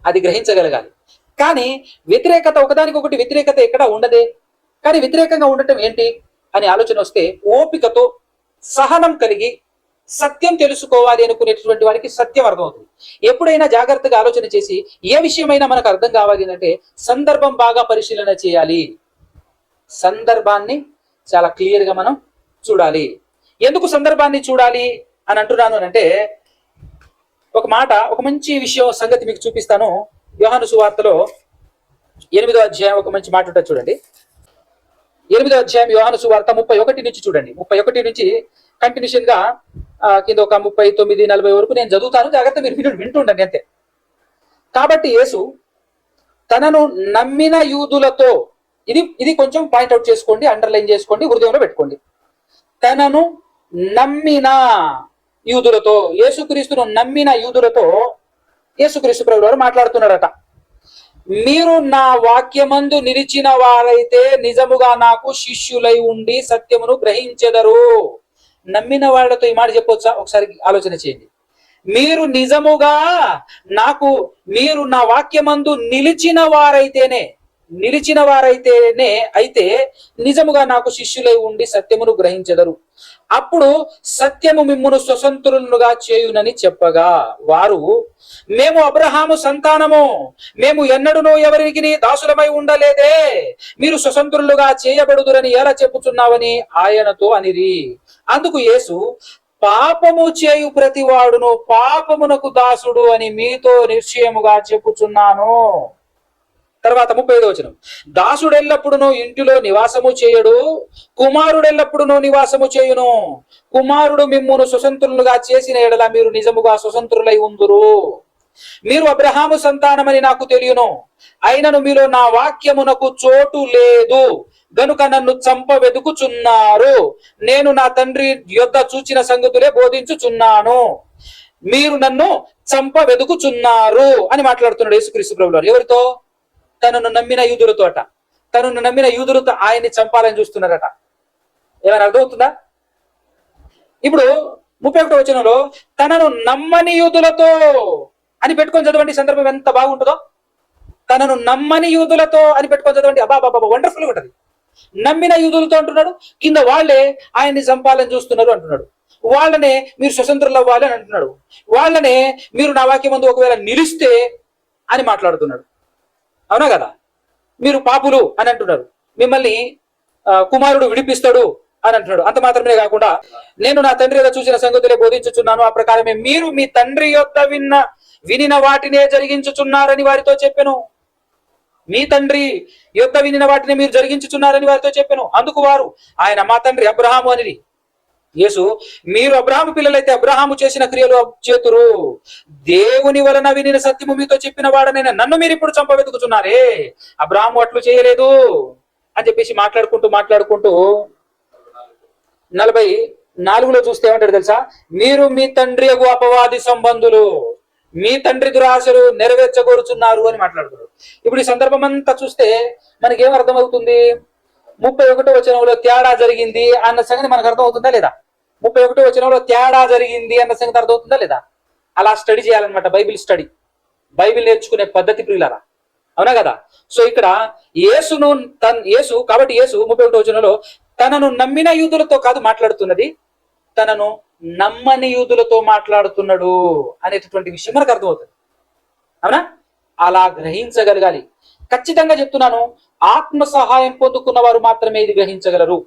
అది గ్రహించగలగాలి. కానీ వ్యతిరేకత ఒకదానికొకటి వ్యతిరేకత ఎక్కడ ఉండదే, కానీ వ్యతిరేకంగా ఉండటం ఏంటి అని ఆలోచన వస్తే ఓపికతో సహనం కలిగి సత్యం తెలుసుకోవాలి అనుకునేటువంటి వారికి సత్యం అర్థమవుతుంది. ఎప్పుడైనా జాగ్రత్తగా ఆలోచన చేసి ఏ విషయమైనా మనకు అర్థం కావాలి అంటే సందర్భం బాగా పరిశీలన చేయాలి, సందర్భాన్ని చాలా క్లియర్ గా మనం చూడాలి. ఎందుకు సందర్భాన్ని చూడాలి అని అంటున్నాను అంటే ఒక మాట, ఒక మంచి విషయం సంగతి మీకు చూపిస్తాను. యోహాను సువార్తలో 8వ అధ్యాయం ఒక మంచి మాట ఉంటుంది చూడండి. 8వ అధ్యాయం యోహాను సువార్త 31 నుంచి చూడండి. 31 నుంచి కంటిన్యూషన్ గా కింద ఒక 39, 40 వరకు నేను చదువుతాను, జాగ్రత్త మీరు వింటుండండి అంతే. కాబట్టి యేసు తనను నమ్మిన యూదులతో, ఇది కొంచెం పాయింట్అవుట్ చేసుకోండి, అండర్లైన్ చేసుకోండి, హృదయంలో పెట్టుకోండి. తనను నమ్మిన యూదులతో, యేసుక్రీస్తును నమ్మిన యూదులతో యేసుక్రీస్తు ప్రభువు వారు మాట్లాడుతున్నారట. మీరు నా వాక్యమందు నిలిచిన వారైతే నిజముగా నాకు శిష్యులై ఉండి సత్యమును గ్రహించెదరు. నమ్మిన వాళ్ళతో ఈ మాట చెప్పొచ్చా? ఒకసారి ఆలోచన చేయండి. మీరు నిజముగా మీరు నా వాక్యమందు నిలిచిన వారైతే అయితే నిజముగా నాకు శిష్యులై ఉండి సత్యమును గ్రహించెదరు. అప్పుడు సత్యము మిమ్మును స్వతంత్రులుగా చేయునని చెప్పగా వారు, మేము అబ్రహాము సంతానము, మేము ఎన్నడూనూ ఎవరికి దాసులమై ఉండలేదే, మీరు స్వతంత్రులుగా చేయబడుదురని ఎలా చెప్పుచున్నావని ఆయనతో అనిరి. అందుకు యేసు, పాపము చేయు ప్రతివాడును పాపమునకు దాసుడు అని మీతో నిశ్చయముగా చెప్పుచున్నాను. తర్వాత 35వ వచనం, దాసుడెల్లప్పుడును ఇంటిలో నివాసము చేయడు, కుమారుడెల్లప్పుడును నివాసము చేయును. కుమారుడు మిమ్మును స్వతంత్రులుగా చేసిన ఎడల మీరు నిజముగా స్వతంత్రులై ఉందురు. మీరు అబ్రహాము సంతానమని నాకు తెలియను, అయినను మీలో నా వాక్యమునకు చోటు లేదు గనుక నన్ను చంప వెదుకుచున్నారు. నేను నా తండ్రి యొద్ద చూచిన సంగతులే బోధించుచున్నాను, మీరు నన్ను చంప వెదుకుచున్నారు అని మాట్లాడుతున్నాడు యేసుక్రీస్తు ప్రభువు వారు. ఎవరితో? తనను నమ్మిన యూదులతో అట. తనను నమ్మిన యూదులతో ఆయన్ని చంపాలని చూస్తున్నారట. ఏమైనా అర్థమవుతుందా? ఇప్పుడు 31వ వచనంలో తనను నమ్మని యూదులతో అని పెట్టుకొని చదవండి, సందర్భం ఎంత బాగుంటుందో. తనను నమ్మని యూదులతో అని పెట్టుకొని చదవండి, అబాబాబా వండర్ఫుల్ గా ఉంటది. నమ్మిన యూదులతో అంటున్నాడు, కింద వాళ్ళే ఆయన్ని చంపాలని చూస్తున్నారు అంటున్నాడు. వాళ్ళనే మీరు స్వతంత్రులు అవ్వాలి అని అంటున్నాడు. వాళ్ళనే మీరు నా వాక్యమందు ఒకవేళ నిలిస్తే అని మాట్లాడుతున్నాడు. అవునా కదా? మీరు పాపులు అని అంటున్నారు, మిమ్మల్ని కుమారుడు విడిపిస్తాడు అని అంటున్నాడు. అంత మాత్రమే కాకుండా నేను నా తండ్రి యొద్ద చూసిన సంగతులే బోధించుచున్నాను, ఆ ప్రకారమే మీరు మీ తండ్రి యొద్ద వినిన వాటినే జరిగించుచున్నారని వారితో చెప్పెను. మీ తండ్రి యొద్ద వినిన వాటిని మీరు జరిగించుచున్నారని వారితో చెప్పెను. అందుకు వారు, ఆయన మా తండ్రి అబ్రహాము అనిరి. యేసు, మీరు అబ్రహాము పిల్లలైతే అబ్రహాము చేసిన క్రియలు చేతురు, దేవుని వలన వినిన సత్యము మీతో చెప్పిన వాడనైనా నన్ను మీరు ఇప్పుడు చంప వెతుకుతున్నారే, అబ్రహాము అట్లు చేయలేదు అని చెప్పేసి మాట్లాడుకుంటూ 44లో చూస్తే ఏమంటాడు తెలుసా? మీరు మీ తండ్రి యగు అపవాది సంబంధులు, మీ తండ్రి దురాశలు నెరవేర్చగోరుచున్నారు అని మాట్లాడుతున్నారు. ఇప్పుడు ఈ సందర్భం అంతా చూస్తే మనకేం అర్థమవుతుంది? 31వ వచనంలో తేడా జరిగింది అన్న సంగతి మనకు అర్థమవుతుందా లేదా? 31వ వచనంలో తేడా జరిగింది అన్న సంగతి అర్థమవుతుందా లేదా? అలా స్టడీ చేయాలన్నమాట, బైబిల్ స్టడీ, బైబిల్ నేర్చుకునే పద్ధతి ప్రియులారా. అవునా కదా? సో ఇక్కడ యేసు కాబట్టి యేసు 31వ వచనంలో తనను నమ్మిన యూదులతో కాదు మాట్లాడుతున్నది, తనను నమ్మని యూదులతో మాట్లాడుతున్నాడు అనేటటువంటి విషయం మనకు అర్థమవుతుంది. అవునా? అలా గ్రహించగలగాలి. ఖచ్చితంగా చెప్తున్నాను, ఆత్మ సహాయం పొందుకున్న వారు మాత్రమే ఇది గ్రహించగలరు,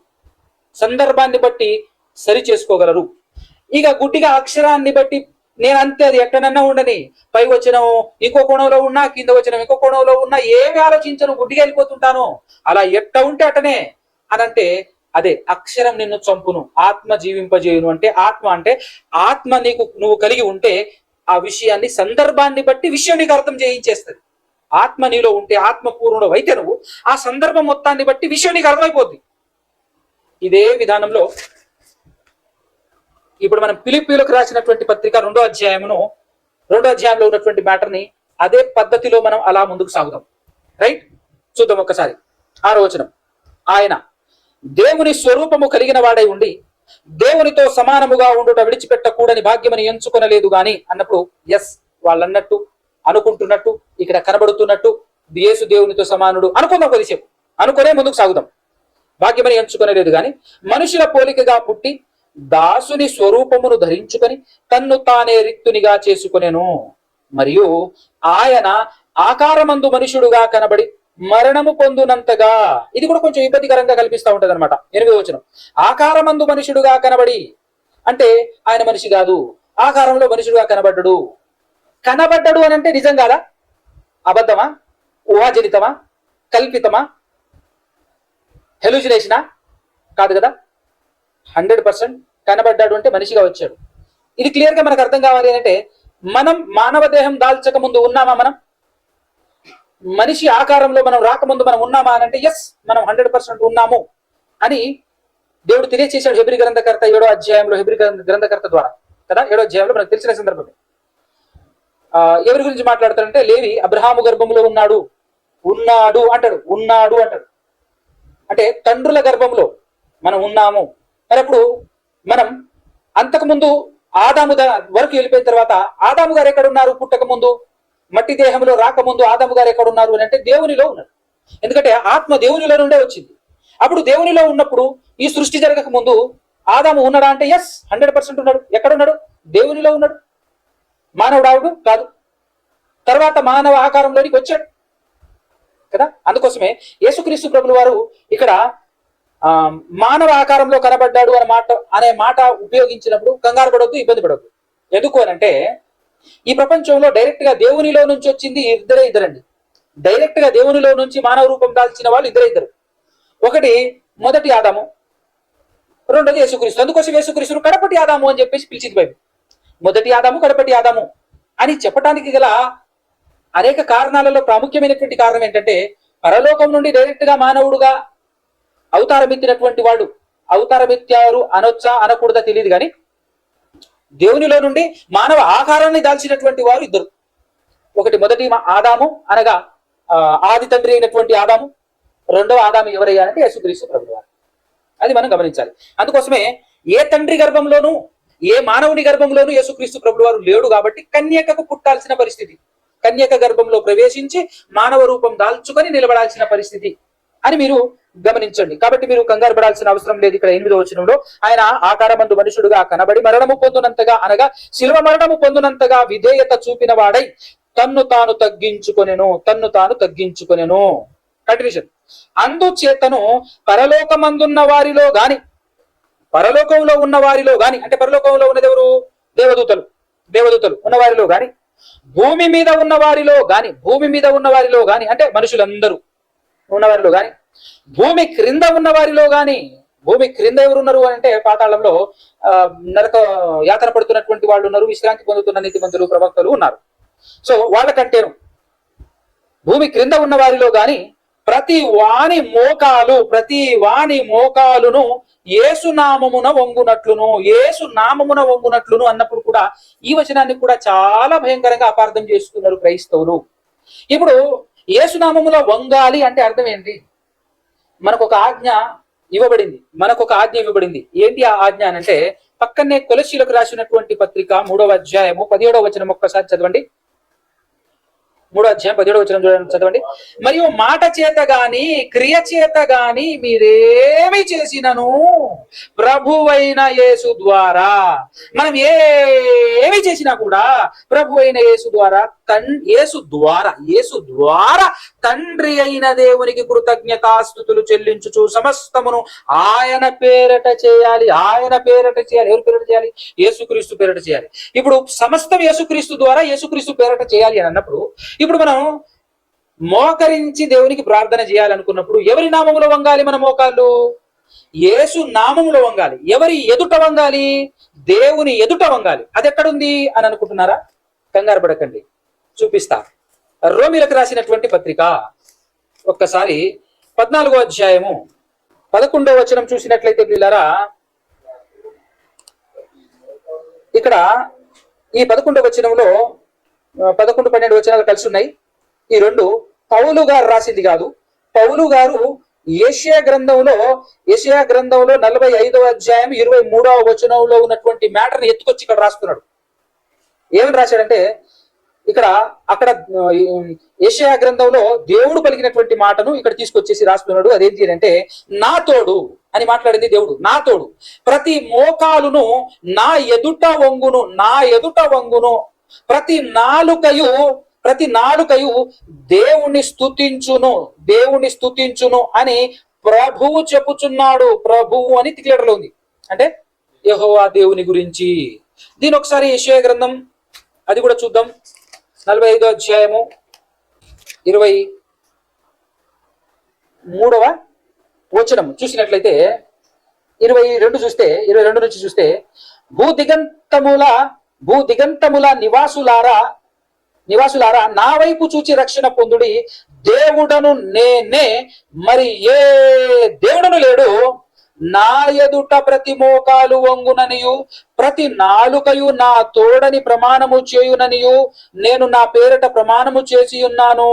సందర్భాన్ని బట్టి సరి చేసుకోగలరు. ఇక గుడ్డిగా అక్షరాన్ని బట్టి నేను అంతే, అది ఎక్కడన్నా ఉండని, పై వచనం ఇంకో కోణంలో ఉన్నా, కింద వచనం ఇంకో కోణంలో ఉన్నా, ఏమి ఆలోచించను, గుడ్డిగా వెళ్ళిపోతుంటాను, అలా ఎట్ట ఉంటే అట్టనే అని అంటే అదే అక్షరం నిన్ను చంపును, ఆత్మ జీవింపజేయును. అంటే ఆత్మ నువ్వు కలిగి ఉంటే ఆ విషయాన్ని, సందర్భాన్ని బట్టి విషయం నీకు అర్థం చేయించేస్తుంది. ఆత్మ నీలో ఉంటే, ఆత్మపూర్ణుడు అయితే నువ్వు ఆ సందర్భం మొత్తాన్ని బట్టి విషయం నీకు అర్థమైపోద్ది. ఇదే విధానంలో ఇప్పుడు మనం ఫిలిప్పీయులకు రాసినటువంటి పత్రిక 2వ అధ్యాయంలో ఉన్నటువంటి మ్యాటర్ ని అదే పద్ధతిలో మనం అలా ముందుకు సాగుదాం. రైట్, చూద్దాం ఒకసారి. 6వ వచనం. ఆయన దేవుని స్వరూపము కలిగిన వాడై ఉండి దేవునితో సమానముగా ఉండుట విడిచిపెట్టకూడని భాగ్యమని ఎంచుకొనలేదు గాని అన్నప్పుడు, ఎస్, వాళ్ళన్నట్టు, అనుకుంటున్నట్టు, ఇక్కడ కనబడుతున్నట్టు యేసు దేవునితో సమానుడు అనుకుందాం. కొద్దిసేపు అనుకునే ముందుకు సాగుదాం. భాగ్యమని ఎంచుకొనలేదు గాని మనుషుల పోలికగా పుట్టి దాసుని స్వరూపమును ధరించుకొని తన్ను తానే రిక్తునిగా చేసుకొనెను. మరియు ఆయన ఆకారమందు మనుషుడుగా కనబడి మరణము పొందునంతగా, ఇది కూడా కొంచెం ఇబ్బందికరంగా కల్పిస్తూ ఉంటది అనమాట. 8వ వచనం. ఆకారమందు మనుషుడుగా కనబడి అంటే ఆయన మనిషి కాదు, ఆకారంలో మనుషుడుగా కనబడ్డాడు అని అంటే నిజం కాదా? అబద్ధమా? ఊహాజనితమా? కల్పితమా? హెలుజినేషనా? కాదు కదా. 100% కనబడ్డాడు అంటే మనిషిగా వచ్చాడు. ఇది క్లియర్ గా మనకు అర్థం కావాలి అంటే, మనం మానవ దేహం దాల్చక ముందు ఉన్నామా? మనం మనిషి ఆకారంలో మనం రాకముందు మనం ఉన్నామా అని అంటే, ఎస్, మనం 100% ఉన్నాము అని దేవుడు తెలియచేశాడు. హెబ్రీ గ్రంథకర్త 7వ అధ్యాయంలో, హెబ్రీ గ్రంథకర్త ద్వారా కదా. 7వ అధ్యాయంలో మనకు తెలిసిన సందర్భమే. ఎవరి గురించి మాట్లాడతాడంటే, లేవి అబ్రహాము గర్భంలో ఉన్నాడు అంటాడు. అంటే తండ్రుల గర్భంలో మనం ఉన్నాము. మరి అప్పుడు మనం అంతకుముందు ఆదాము వరకు వెళ్ళిపోయిన తర్వాత ఆదాము గారు ఎక్కడ ఉన్నారు? పుట్టక ముందు, మట్టి దేహంలో రాకముందు ఆదాము గారు ఎక్కడ ఉన్నారు అని అంటే దేవునిలో ఉన్నారు. ఎందుకంటే ఆత్మ దేవునిలో నుండే వచ్చింది. అప్పుడు దేవునిలో ఉన్నప్పుడు ఈ సృష్టి జరగక ముందు ఆదాము ఉన్నాడా అంటే, ఎస్, 100% ఉన్నాడు. ఎక్కడ ఉన్నాడు? దేవునిలో ఉన్నాడు. మానవుడు కాదు. తర్వాత మానవ ఆకారంలోనికి వచ్చాడు కదా. అందుకోసమే యేసుక్రీస్తు ప్రభుల వారు ఇక్కడ మానవ ఆకారంలో కనబడ్డాడు అనే మాట ఉపయోగించినప్పుడు కంగారు పడవద్దు, ఇబ్బంది పడవద్దు. ఎందుకు అనంటే, ఈ ప్రపంచంలో డైరెక్ట్ గా దేవునిలో నుంచి వచ్చింది ఇద్దరండి. డైరెక్ట్ గా దేవునిలో నుంచి మానవ రూపం దాల్చిన వాళ్ళు ఇద్దరు. ఒకటి మొదటి ఆదాము, రెండోది యేసుక్రీస్తు. అందుకోసం యేసుక్రీస్తును కడపటి ఆదాము అని చెప్పేసి పిలిచింది బైబిల్. మొదటి ఆదాము, కడపటి ఆదాము అని చెప్పడానికి గల అనేక కారణాలలో ప్రాముఖ్యమైనటువంటి కారణం ఏంటంటే, పరలోకం నుండి డైరెక్ట్ గా మానవుడుగా అవతారమెత్తినటువంటి వాడు, అవతారమెత్తారు అనొచ్చా అనకూడదా తెలియదు కానీ, దేవునిలో నుండి మానవ ఆకారాన్ని దాల్చినటువంటి వారు ఇద్దరు. ఒకటి మొదటి ఆదాము అనగా ఆది తండ్రి అయినటువంటి ఆదాము. రెండవ ఆదాము ఎవరయ్యా అంటే యేసుక్రీస్తు ప్రభువు వారు. అది మనం గమనించాలి. అందుకోసమే ఏ తండ్రి గర్భంలోనూ, ఏ మానవుని గర్భంలోనూ యేసుక్రీస్తు ప్రభువు వారు లేడు. కాబట్టి కన్యకకు పుట్టాల్సిన పరిస్థితి, కన్యక గర్భంలో ప్రవేశించి మానవ రూపం దాల్చుకొని నిలబడాల్సిన పరిస్థితి అని మీరు గమనించండి. కాబట్టి మీరు కంగారు పడాల్సిన అవసరం లేదు. ఇక్కడ 8వ వచనంలో ఆయన ఆకారమందు మనుషుడుగా కనబడి మరణము పొందునంతగా, అనగా శిలువ మరణము పొందునంతగా విధేయత చూపిన వాడై తన్ను తాను తగ్గించుకొనెను. కంటిన్యూషన్. అందుచేతను పరలోకమందున్న వారిలో గాని, పరలోకంలో ఉన్న వారిలో గాని, అంటే పరలోకంలో ఉన్నది ఎవరు? దేవదూతలు ఉన్న వారిలో గాని, భూమి మీద ఉన్న వారిలో గాని అంటే మనుషులందరూ ఉన్నవారిలో గాని, భూమి క్రింద ఉన్న వారిలో గాని. భూమి క్రింద ఎవరున్నారు అంటే, పాతాళంలో నరక యాతన పడుతున్నటువంటి వాళ్ళు ఉన్నారు, విశ్రాంతి పొందుతున్న నీతిమంతులు, ప్రవక్తలు ఉన్నారు. సో వాళ్ళకంటేను భూమి క్రింద ఉన్న వారిలో గాని ప్రతి వాని మోకాలును యేసు నామమున వంగునట్లును అన్నప్పుడు కూడా ఈ వచనాన్ని కూడా చాలా భయంకరంగా అపార్థం చేసుకున్నారు క్రైస్తవులు. ఇప్పుడు యేసునామములో వంగాలి అంటే అర్థం ఏంటి? మనకు ఒక ఆజ్ఞ ఇవ్వబడింది. ఏంటి ఆ ఆజ్ఞ అంటే, పక్కనే కొలస్సీలకు రాసినటువంటి పత్రిక 3వ అధ్యాయము 17వ వచనం ఒక్కసారి చదవండి. 3వ అధ్యాయం 17వ వచనం చదవండి. మరియు మాట చేత గాని క్రియ చేత గాని మీరేమి చేసినను ప్రభువైన యేసు ద్వారా, మనం ఏమి చేసినా కూడా ప్రభువైన యేసు ద్వారా తండ్రి అయిన దేవునికి కృతజ్ఞతాస్తుతులు చెల్లించుచు సమస్తమును ఆయన పేరట చేయాలి. ఎవరి పేరట చేయాలి? యేసుక్రీస్తు పేరట చేయాలి. ఇప్పుడు సమస్తం యేసుక్రీస్తు ద్వారా, యేసుక్రీస్తు పేరట చేయాలి అని అన్నప్పుడు, ఇప్పుడు మనం మోకరించి దేవునికి ప్రార్థన చేయాలనుకున్నప్పుడు ఎవరి నామములో వంగాలి మన మోకాళ్ళు? యేసు నామములో వంగాలి. ఎవరి ఎదుట వంగాలి? దేవుని ఎదుట వంగాలి. అది ఎక్కడుంది అని అనుకుంటున్నారా? కంగారు పడకండి, చూపిస్తా. రోమీలకు రాసినటువంటి పత్రిక ఒక్కసారి 14వ అధ్యాయము 11వ వచనం చూసినట్లయితే పిల్లరా, ఇక్కడ ఈ 11వ వచనంలో 11, 12 వచనాలు కలిసి ఉన్నాయి. ఈ రెండు పౌలు గారు రాసింది కాదు. పౌలు గారు యెషయా గ్రంథంలో 45వ అధ్యాయం 23వ వచనంలో ఉన్నటువంటి మ్యాటర్ని ఎత్తుకొచ్చి ఇక్కడ రాస్తున్నాడు. ఏమని రాశాడంటే, అక్కడ యెషయా గ్రంథంలో దేవుడు పలికినటువంటి మాటను ఇక్కడ తీసుకొచ్చేసి రాస్తున్నాడు. అదేంటి అంటే, నా తోడు అని మాట్లాడింది దేవుడు. నా తోడు ప్రతి మోకాలును నా ఎదుట వంగును, నా ఎదుట వంగును, ప్రతి నాలుకయు దేవుణ్ణి స్తుతించును అని ప్రభువు చెప్పుచున్నాడు. ప్రభువు అని తిక్లేటర్లో ఉంది. అంటే యెహోవా దేవుని గురించి. దీని ఒకసారి యెషయా గ్రంథం అది కూడా చూద్దాం. 45వ అధ్యాయము 23వ వచనం చూసినట్లయితే 22 నుంచి చూస్తే, భూదిగంతముల నివాసులారా నా వైపు చూచి రక్షణ పొందుడి. దేవుడను నేనే, మరి ఏ దేవుడను లేడు. నా ఎదుట ప్రతి మోకాలు వంగుననియు ప్రతి నాలుకయు నా తోడని ప్రమాణము చేయుననియు నేను నా పేరిట ప్రమాణము చేసి ఉన్నాను.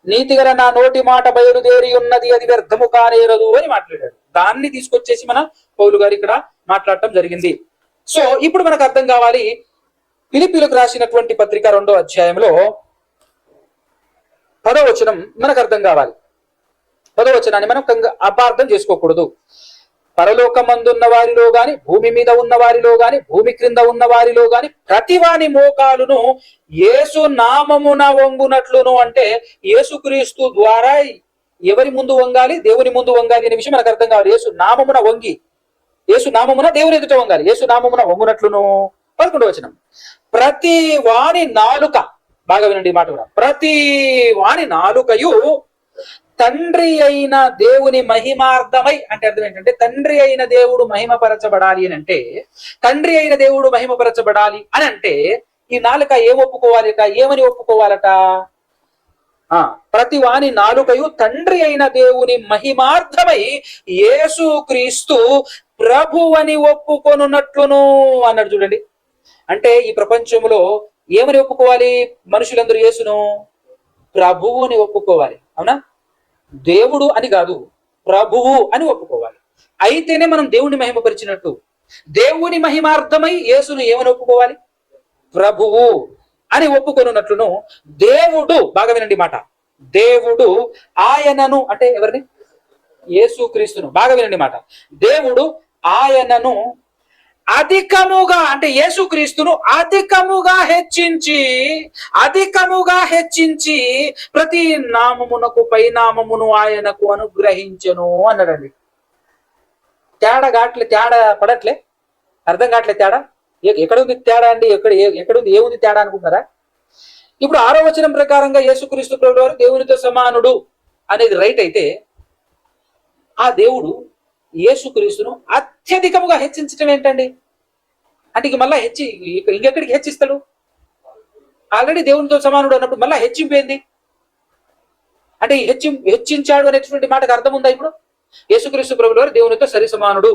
నీతిగల నా నోటి మాట బయలుదేరి ఉన్నది, అది వ్యర్థము కానేరదు అని మాట్లాడాడు. దాన్ని తీసుకొచ్చేసి మన పౌలు గారు ఇక్కడ మాట్లాడటం జరిగింది. సో ఇప్పుడు మనకు అర్థం కావాలి, ఫిలిప్పీలకు రాసినటువంటి పత్రిక 2వ అధ్యాయంలో 10వ వచనం మనకు అర్థం కావాలి. 10వ వచనాన్ని మనం అపార్థం చేసుకోకూడదు. పరలోకమందున్న వారిలో గాని, భూమి మీద ఉన్న వారిలో గాని, భూమి క్రింద ఉన్న వారిలో గాని ప్రతివాని మోకాలును యేసు నామమున వంగునట్లును, అంటే యేసుక్రీస్తు ద్వారా ఎవరి ముందు వంగాలి? దేవుని ముందు వంగాలి అనే విషయం మనకు అర్థం కావాలి. యేసు నామమున దేవుని ఎదుట వంగాలి. యేసు నామమున వంగునట్లును. 11వ వచనం, ప్రతి వాని నాలుక, బాగా వినండి ఈ మాట కూడా, ప్రతి వాని నాలుకయు తండ్రి అయిన దేవుని మహిమార్థమై, అంటే అర్థం ఏంటంటే తండ్రి అయిన దేవుడు మహిమపరచబడాలి అని అంటే, తండ్రి అయిన దేవుడు మహిమపరచబడాలి అని అంటే ఈ నాలుక ఏమని ఒప్పుకోవాలట? ప్రతి వాని నాలుకయు తండ్రి అయిన దేవుని మహిమార్థమై యేసు క్రీస్తు ప్రభువని ఒప్పుకొనున్నట్లును అన్నాడు. చూడండి, అంటే ఈ ప్రపంచంలో ఏమని ఒప్పుకోవాలి? మనుషులందరూ యేసును ప్రభువుని ఒప్పుకోవాలి. అవునా? దేవుడు అని కాదు, ప్రభువు అని ఒప్పుకోవాలి. అయితేనే మనం దేవుని మహిమపరిచినట్టు. దేవుని మహిమార్థమై యేసును ఏమని ఒప్పుకోవాలి? ప్రభువు అని ఒప్పుకొనున్నట్లును దేవుడు, బాగా వినండి మాట, దేవుడు ఆయనను, అంటే ఎవరిని? యేసు క్రీస్తును. బాగా వినండి మాట, దేవుడు ఆయనను అధికముగా, అంటే యేసుక్రీస్తును అధికముగా హెచ్చించి ప్రతి నామమునకు పై నామమును ఆయనకు అనుగ్రహించెను అన్నాడండి. తేడా పడట్లే? అర్థం కావట్లే తేడా? ఎక్కడ ఉంది తేడా అండి? ఎక్కడుంది? ఏముంది తేడా అనుకుంటారా? ఇప్పుడు 6వ వచనం ప్రకారంగా యేసుక్రీస్తు ప్రభువు వారు దేవునితో సమానుడు అనేది రైట్ అయితే, ఆ దేవుడు యేసుక్రీస్తును అత్యధికముగా హెచ్చించటం ఏంటండి? అంటే మళ్ళా ఇంకెక్కడికి హెచ్చిస్తాడు? ఆల్రెడీ దేవునితో సమానుడు అన్నప్పుడు మళ్ళా హెచ్చింపేంది అంటే హెచ్చించాడు అనేటువంటి మాటకు అర్థం ఉందా? ఇప్పుడు యేసుక్రీస్తు ప్రభువు వారు దేవునితో సరి సమానుడు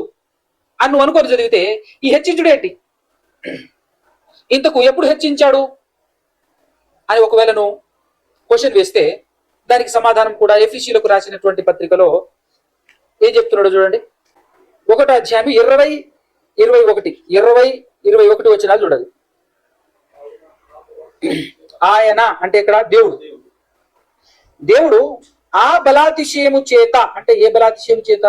అని నువ్వు అనుకొని చదివితే ఈ హెచ్చించుడు ఏంటి? ఇంతకు ఎప్పుడు హెచ్చించాడు అని ఒకవేళ నువ్వు క్వశ్చన్ వేస్తే దానికి సమాధానం కూడా ఎఫెసీయులకు రాసినటువంటి పత్రికలో ఏం చెప్తున్నాడో చూడండి. 1వ అధ్యాయం 20-21 వచనాలు చూడాలి. ఆయన అంటే ఇక్కడ దేవుడు ఆ బలాతిశయము చేత, అంటే ఏ బలాతిశయము చేత?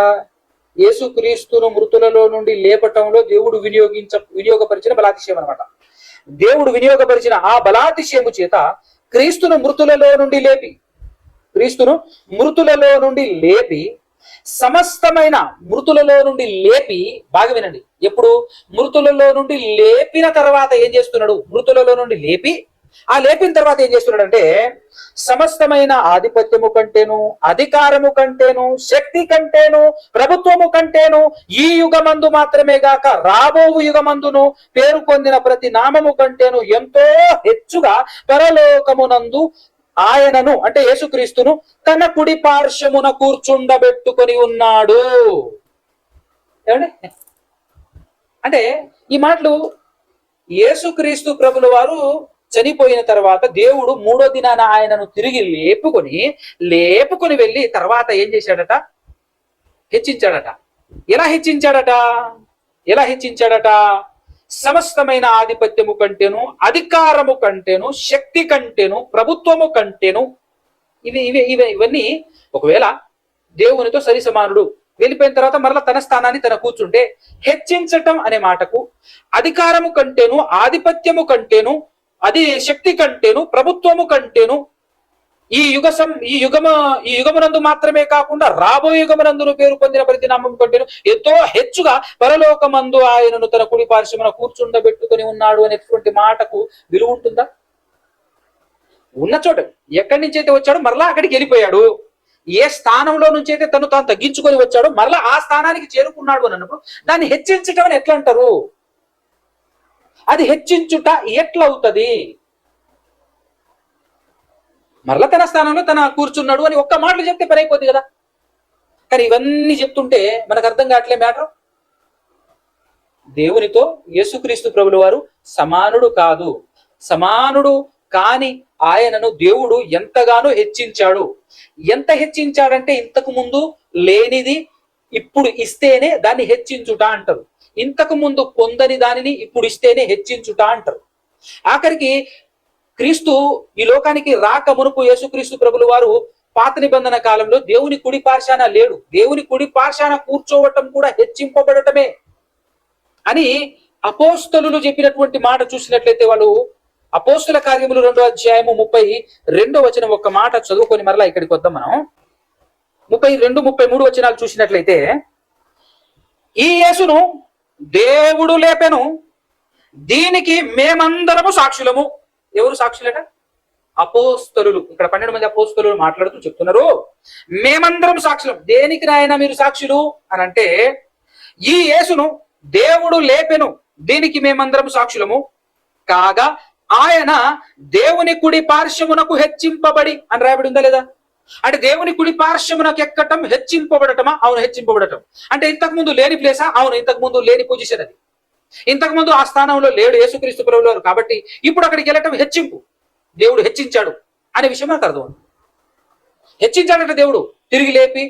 యేసుక్రీస్తును మృతులలో నుండి లేపటంలో దేవుడు వినియోగపరిచిన బలాతిశయం అనమాట. దేవుడు వినియోగపరిచిన ఆ బలాతిశయము చేత క్రీస్తును మృతులలో నుండి లేపి సమస్తమైన మృతులలో నుండి లేపి, బాగా వినండి, ఎప్పుడు? మృతులలో నుండి లేపిన తర్వాత ఏం చేస్తున్నాడు? మృతులలో నుండి లేపి ఆ లేపిన తర్వాత ఏం చేస్తున్నాడంటే సమస్తమైన ఆధిపత్యము కంటేను, అధికారము కంటేను, శక్తి కంటేను, ప్రభుత్వము కంటేను ఈ యుగమందు మాత్రమే గాక రాబో యుగమందును పేరు పొందిన ప్రతి నామము కంటేను ఎంతో హెచ్చుగా పరలోకమునందు ఆయనను అంటే యేసుక్రీస్తును తన కుడి పార్శ్వమున కూర్చుండబెట్టుకొని ఉన్నాడు. ఏమండి? అంటే ఈ మాటలు యేసుక్రీస్తు ప్రభుల వారు చనిపోయిన తర్వాత దేవుడు మూడో దినాన ఆయనను తిరిగి లేపుకొని వెళ్ళి తర్వాత ఏం చేశాడట? హెచ్చించాడట. ఎలా హెచ్చించాడట? సమస్తమైన ఆధిపత్యము కంటేను, అధికారము కంటేను, శక్తి కంటేను, ప్రభుత్వము కంటేను, ఇవన్నీ ఒకవేళ దేవునితో సరి సమానుడు వెళ్ళిపోయిన తర్వాత మరలా తన స్థానాన్ని తన కూర్చుంటే హెచ్చించటం అనే మాటకు అధికారము కంటేను, ఆధిపత్యము కంటేను, అది శక్తి కంటేను, ప్రభుత్వము కంటేను ఈ యుగమునందు మాత్రమే కాకుండా రాబోయే యుగమునందును పేరు పొందిన ప్రతి నామం కంటేను ఎంతో హెచ్చుగా పరలోకమందు ఆయనను తన కుడి పార్శ్వమున కూర్చుండబెట్టుకొని ఉన్నాడు అనేటువంటి మాటకు విలువ ఉంటుందా? ఉన్న చోట ఎక్కడి నుంచి అయితే వచ్చాడో మరలా అక్కడికి వెళ్ళిపోయాడు. ఏ స్థానంలో నుంచి అయితే తాను తగ్గించుకొని వచ్చాడో మరలా ఆ స్థానానికి చేరుకున్నాడు అని అన్నప్పుడు దాన్ని హెచ్చించటం అని ఎట్లా అంటారు? అది హెచ్చించుట ఎట్లవుతుంది? మరలా తన స్థానంలో తన కూర్చున్నాడు అని ఒక్క మాటలు చెప్తే పని అయిపోద్ది కదా. కానీ ఇవన్నీ చెప్తుంటే మనకు అర్థం కావట్లే మ్యాటర్. దేవునితో యేసుక్రీస్తు ప్రభుల వారు సమానుడు కాదు. సమానుడు కాని ఆయనను దేవుడు ఎంతగానో హెచ్చించాడు. ఎంత హెచ్చించాడంటే ఇంతకు ముందు లేనిది ఇప్పుడు ఇస్తేనే దాన్ని హెచ్చించుట అంటారు. ఇంతకు ముందు పొందని దానిని ఇప్పుడు ఇస్తేనే హెచ్చించుట అంటారు. ఆఖరికి క్రీస్తు ఈ లోకానికి రాక మునుపు యేసుక్రీస్తు ప్రభుల వారు పాత నిబంధన కాలంలో దేవుని కుడి పార్శాన లేడు. దేవుని కుడి పార్శాన కూర్చోవటం కూడా హెచ్చింపబడటమే అని అపోస్తలులు చెప్పినటువంటి మాట చూసినట్లయితే వాళ్ళు అపోస్తుల కార్యములు 2వ అధ్యాయము 32వ వచనం ఒక్క మాట చదువుకొని మరలా ఇక్కడికి వద్దాం. మనం 32, 33 వచనాలు చూసినట్లయితే ఈ యేసును దేవుడు లేపెను, దీనికి మేమందరము సాక్షులము. ఎవరు సాక్షులట? అపోస్తలులు. ఇక్కడ 12 మంది అపోస్తలులు మాట్లాడుతూ చెప్తున్నారు, మేమందరం సాక్షులం. దేనికి నాయన మీరు సాక్షులు అని అంటే, ఈ యేసును దేవుడు లేపెను, దీనికి మేమందరం సాక్షులము కాగా ఆయన దేవుని కుడి పార్శ్వమునకు హెచ్చింపబడి అని రాయబడి ఉందా లేదా? అంటే దేవుని కుడి పార్శ్వమునకు ఎక్కటం హెచ్చింపబడటమా? అవును, హెచ్చింపబడటం. అంటే ఇంతకు ముందు లేని ప్లేసా? అవును, ఇంతకు ముందు లేని పొజిషన్ అది. ఇంతకు ముందు ఆ స్థానంలో లేడు యేసుక్రీస్తు ప్రభువు వారు, కాబట్టి ఇప్పుడు అక్కడికి వెళ్ళటం హెచ్చింపు. దేవుడు హెచ్చించాడు అనే విషయం నాకు అర్థం. హెచ్చించాడంటే దేవుడు తిరిగి లేపి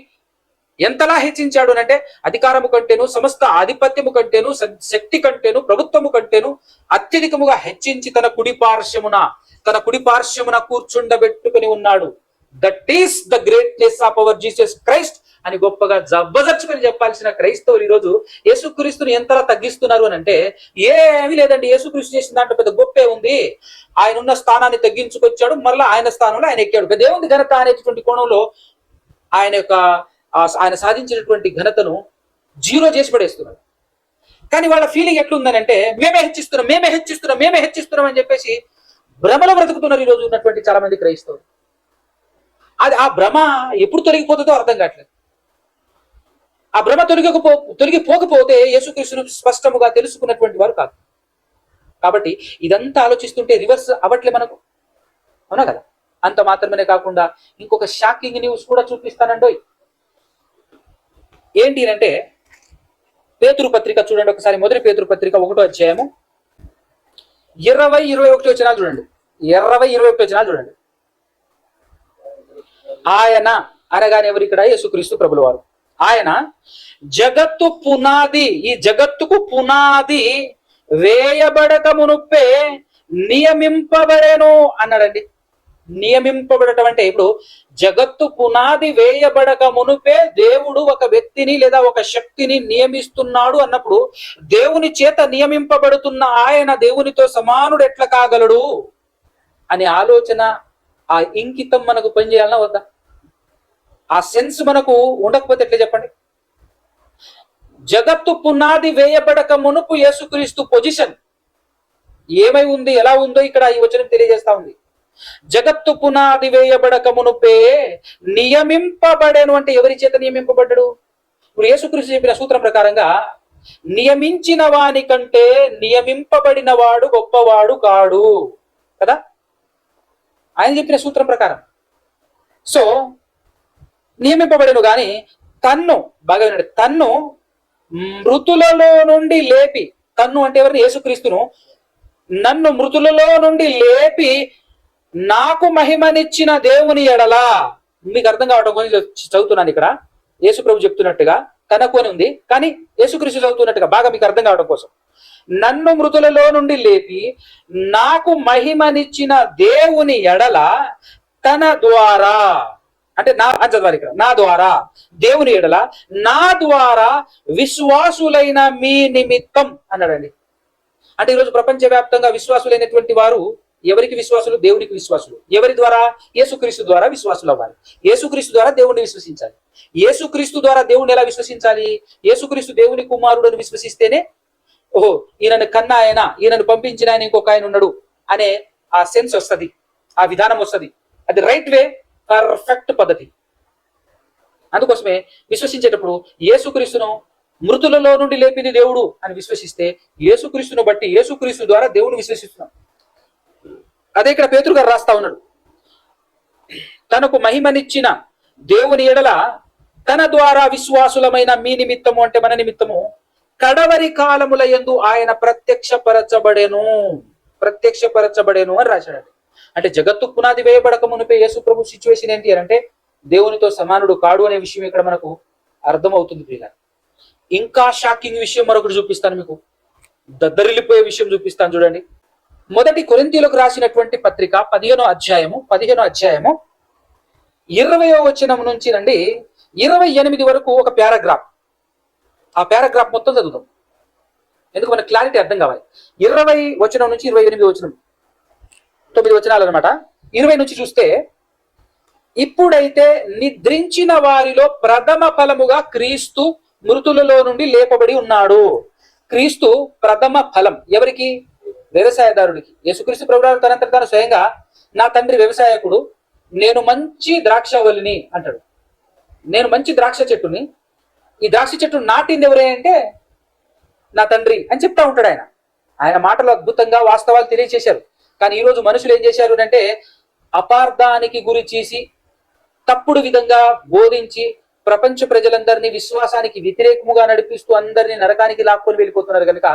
ఎంతలా హెచ్చించాడు అంటే అధికారము కంటేను, సమస్త ఆధిపత్యము కంటేను, శక్తి కంటేను, ప్రభుత్వము కంటేను అత్యధికముగా హెచ్చించి తన కుడి పార్శ్వమున కూర్చుండబెట్టుకుని ఉన్నాడు. That is the greatness of our Jesus Christ అని గొప్పగా జబ్బజర్చుకొని చెప్పాల్సిన క్రైస్తవులు ఈరోజు యేసుక్రీస్తుని ఎంతలా తగ్గిస్తున్నారు అని అంటే, ఏమీ లేదండి, యేసుక్రీస్తు చేసిన దాంట్లో పెద్ద గొప్పే ఉంది. ఆయన ఉన్న స్థానాన్ని తగ్గించుకొచ్చాడు, మరలా ఆయన స్థానంలో ఆయన ఎక్కాడు. దేవుని ఘనత అనేటువంటి కోణంలో ఆయన సాధించినటువంటి ఘనతను జీరో చేసి పడేస్తున్నారు. కానీ వాళ్ళ ఫీలింగ్ ఎట్లుందనంటే, మేమే హెచ్చిస్తున్నాం అని చెప్పేసి భ్రమలో బ్రతుకుతున్నారు ఈరోజు ఉన్నటువంటి చాలా మంది క్రైస్తవులు. అది ఆ భ్రమ ఎప్పుడు తొలగిపోతుందో అర్థం కావట్లేదు. ఆ భ్రమ తొలగిపోకపోతే యేసుక్రీస్తును స్పష్టముగా తెలుసుకున్నటువంటి వారు కాదు. కాబట్టి ఇదంతా ఆలోచిస్తుంటే రివర్స్ అవ్వట్లే మనకు, అవునా కదా? అంత మాత్రమే కాకుండా ఇంకొక షాకింగ్ న్యూస్ కూడా చూపిస్తానండోయ్. ఏంటి అంటే, పేతురు పత్రిక చూడండి ఒకసారి. మొదటి పేతురు పత్రిక 1వ అధ్యాయము 20-21 వచనాలు చూడండి. 20-21 వచనాలు చూడండి. ఆయన అనగానే ఎవరు ఇక్కడ? యేసుక్రీస్తు ప్రభుల వారు. ఆయన జగత్తు పునాది, ఈ జగత్తుకు పునాది వేయబడక మునుపే నియమింపబడెను అన్నాడండి. నియమింపబడటం అంటే, ఇప్పుడు జగత్తు పునాది వేయబడక మునుపే దేవుడు ఒక వ్యక్తిని లేదా ఒక శక్తిని నియమిస్తున్నాడు అన్నప్పుడు, దేవుని చేత నియమింపబడుతున్న ఆయన దేవునితో సమానుడు ఎట్లా కాగలడు అనే ఆలోచన, ఆ ఇంకితం మనకు పనిచేయాలన్నా వద్దా? ఆ సెన్స్ మనకు ఉండకపోతే ఎట్లా చెప్పండి? జగత్తు పునాది వేయబడక మునుపు యేసుక్రీస్తు పొజిషన్ ఏమై ఉంది, ఎలా ఉందో ఇక్కడ ఈ వచనం తెలియజేస్తా ఉంది. జగత్తు పునాది వేయబడక మునుపే నియమింపబడేను. అంటే ఎవరి చేత నియమింపబడ్డాడు? ఇప్పుడు యేసుక్రీస్తు చెప్పిన సూత్రం ప్రకారంగా నియమించిన వాని కంటే నియమింపబడిన వాడు గొప్పవాడు కాడు కదా, ఆయన చెప్పిన సూత్రం ప్రకారం. సో నియమింపబడను గాని తన్ను బాగా వినండి, తన్ను మృతులలో నుండి లేపి, తన్ను అంటే ఎవరిని? యేసుక్రీస్తును. నన్ను మృతులలో నుండి లేపి నాకు మహిమనిచ్చిన దేవుని ఎడలా. మీకు అర్థం కావడం కోసం చదువుతున్నాను ఇక్కడ. యేసు ప్రభు చెప్తున్నట్టుగా తనకు అని ఉంది, కానీ యేసుక్రీస్తు చదువుతున్నట్టుగా బాగా మీకు అర్థం కావడం కోసం. నన్ను మృతులలో నుండి లేపి నాకు మహిమనిచ్చిన దేవుని ఎడల తన ద్వారా, అంటే నా ద్వారా దేవుని ఎడల నా ద్వారా విశ్వాసులైన మీ నిమిత్తం అన్నాడండి. అంటే ఈరోజు ప్రపంచవ్యాప్తంగా విశ్వాసులైనటువంటి వారు ఎవరికి విశ్వాసులు? దేవునికి విశ్వాసులు. ఎవరి ద్వారా? యేసుక్రీస్తు ద్వారా విశ్వాసులు అవ్వాలి. యేసుక్రీస్తు ద్వారా దేవుణ్ణి విశ్వసించాలి. యేసుక్రీస్తు ద్వారా దేవుణ్ణి ఎలా విశ్వసించాలి? యేసుక్రీస్తు దేవుని కుమారుడు అని విశ్వసిస్తేనే, ఓహో ఈయనను కన్నా ఆయన, ఈయనను పంపించిన ఆయన ఇంకొక ఆయన ఉన్నాడు అనే ఆ సెన్స్ వస్తుంది, ఆ విధానం వస్తుంది. అది రైట్ వే, పర్ఫెక్ట్ పద్ధతి. అందుకోసమే విశ్వసించేటప్పుడు యేసుక్రీస్తును మృతులలో నుండి లేపింది దేవుడు అని విశ్వసిస్తే యేసుక్రీస్తును బట్టి, యేసుక్రీస్తు ద్వారా దేవుని విశ్వసిస్తున్నాం. అదే ఇక్కడ పేతురు గారు రాస్తా ఉన్నాడు. తనకు మహిమనిచ్చిన దేవుని ఎడల తన ద్వారా విశ్వాసులమైన మీ నిమిత్తము, అంటే మన నిమిత్తము, కడవరి కాలముల యందు ఆయన ప్రత్యక్షపరచబడెను అని రాశాడు. అంటే జగత్తు పునాది వేయబడక మునిపే యేసు ప్రభు సిచ్యువేషన్ ఏంటి అని అంటే దేవునితో సమానుడు కాడు అనే విషయం ఇక్కడ మనకు అర్థమవుతుంది ప్రియులారా. ఇంకా షాకింగ్ విషయం మరొకటి చూపిస్తాను మీకు, దద్దరిల్లిపోయే విషయం చూపిస్తాను చూడండి. మొదటి కొరింథీయులకు రాసినటువంటి పత్రిక 15వ అధ్యాయము 20వ వచనం నుంచి నుండి 28 వరకు ఒక పారాగ్రాఫ్. ఆ పారాగ్రాఫ్ మొత్తం చదువుతాం, ఎందుకు మనకు క్లారిటీ అర్థం కావాలి. 20 వచనం నుంచి 28 వచనం, 9 వచనాలు అనమాట. 20 నుంచి చూస్తే, ఇప్పుడైతే నిద్రించిన వారిలో ప్రథమ ఫలముగా క్రీస్తు మృతులలో నుండి లేపబడి ఉన్నాడు. క్రీస్తు ప్రథమ ఫలం ఎవరికి? వ్యవసాయదారుడికి. యేసుక్రీస్తు ప్రభువు తనంతట తాను స్వయంగా నా తండ్రి వ్యవసాయకుడు, నేను మంచి ద్రాక్షవల్లిని అంటాడు. నేను మంచి ద్రాక్ష చెట్టుని, ఈ ద్రాక్ష చెట్టు నాటింది ఎవరే అంటే నా తండ్రి అని చెప్తా ఉంటాడు ఆయన. ఆయన మాటలు అద్భుతంగా వాస్తవాలు తెలియచేశారు. కానీ ఈరోజు మనుషులు ఏం చేశారు అంటే అపార్థానికి గురి చేసి తప్పుడు విధంగా బోధించి ప్రపంచ ప్రజలందరినీ విశ్వాసానికి వ్యతిరేకముగా నడిపిస్తూ అందరినీ నరకానికి లాక్కొని వెళ్ళిపోతున్నారు. కనుక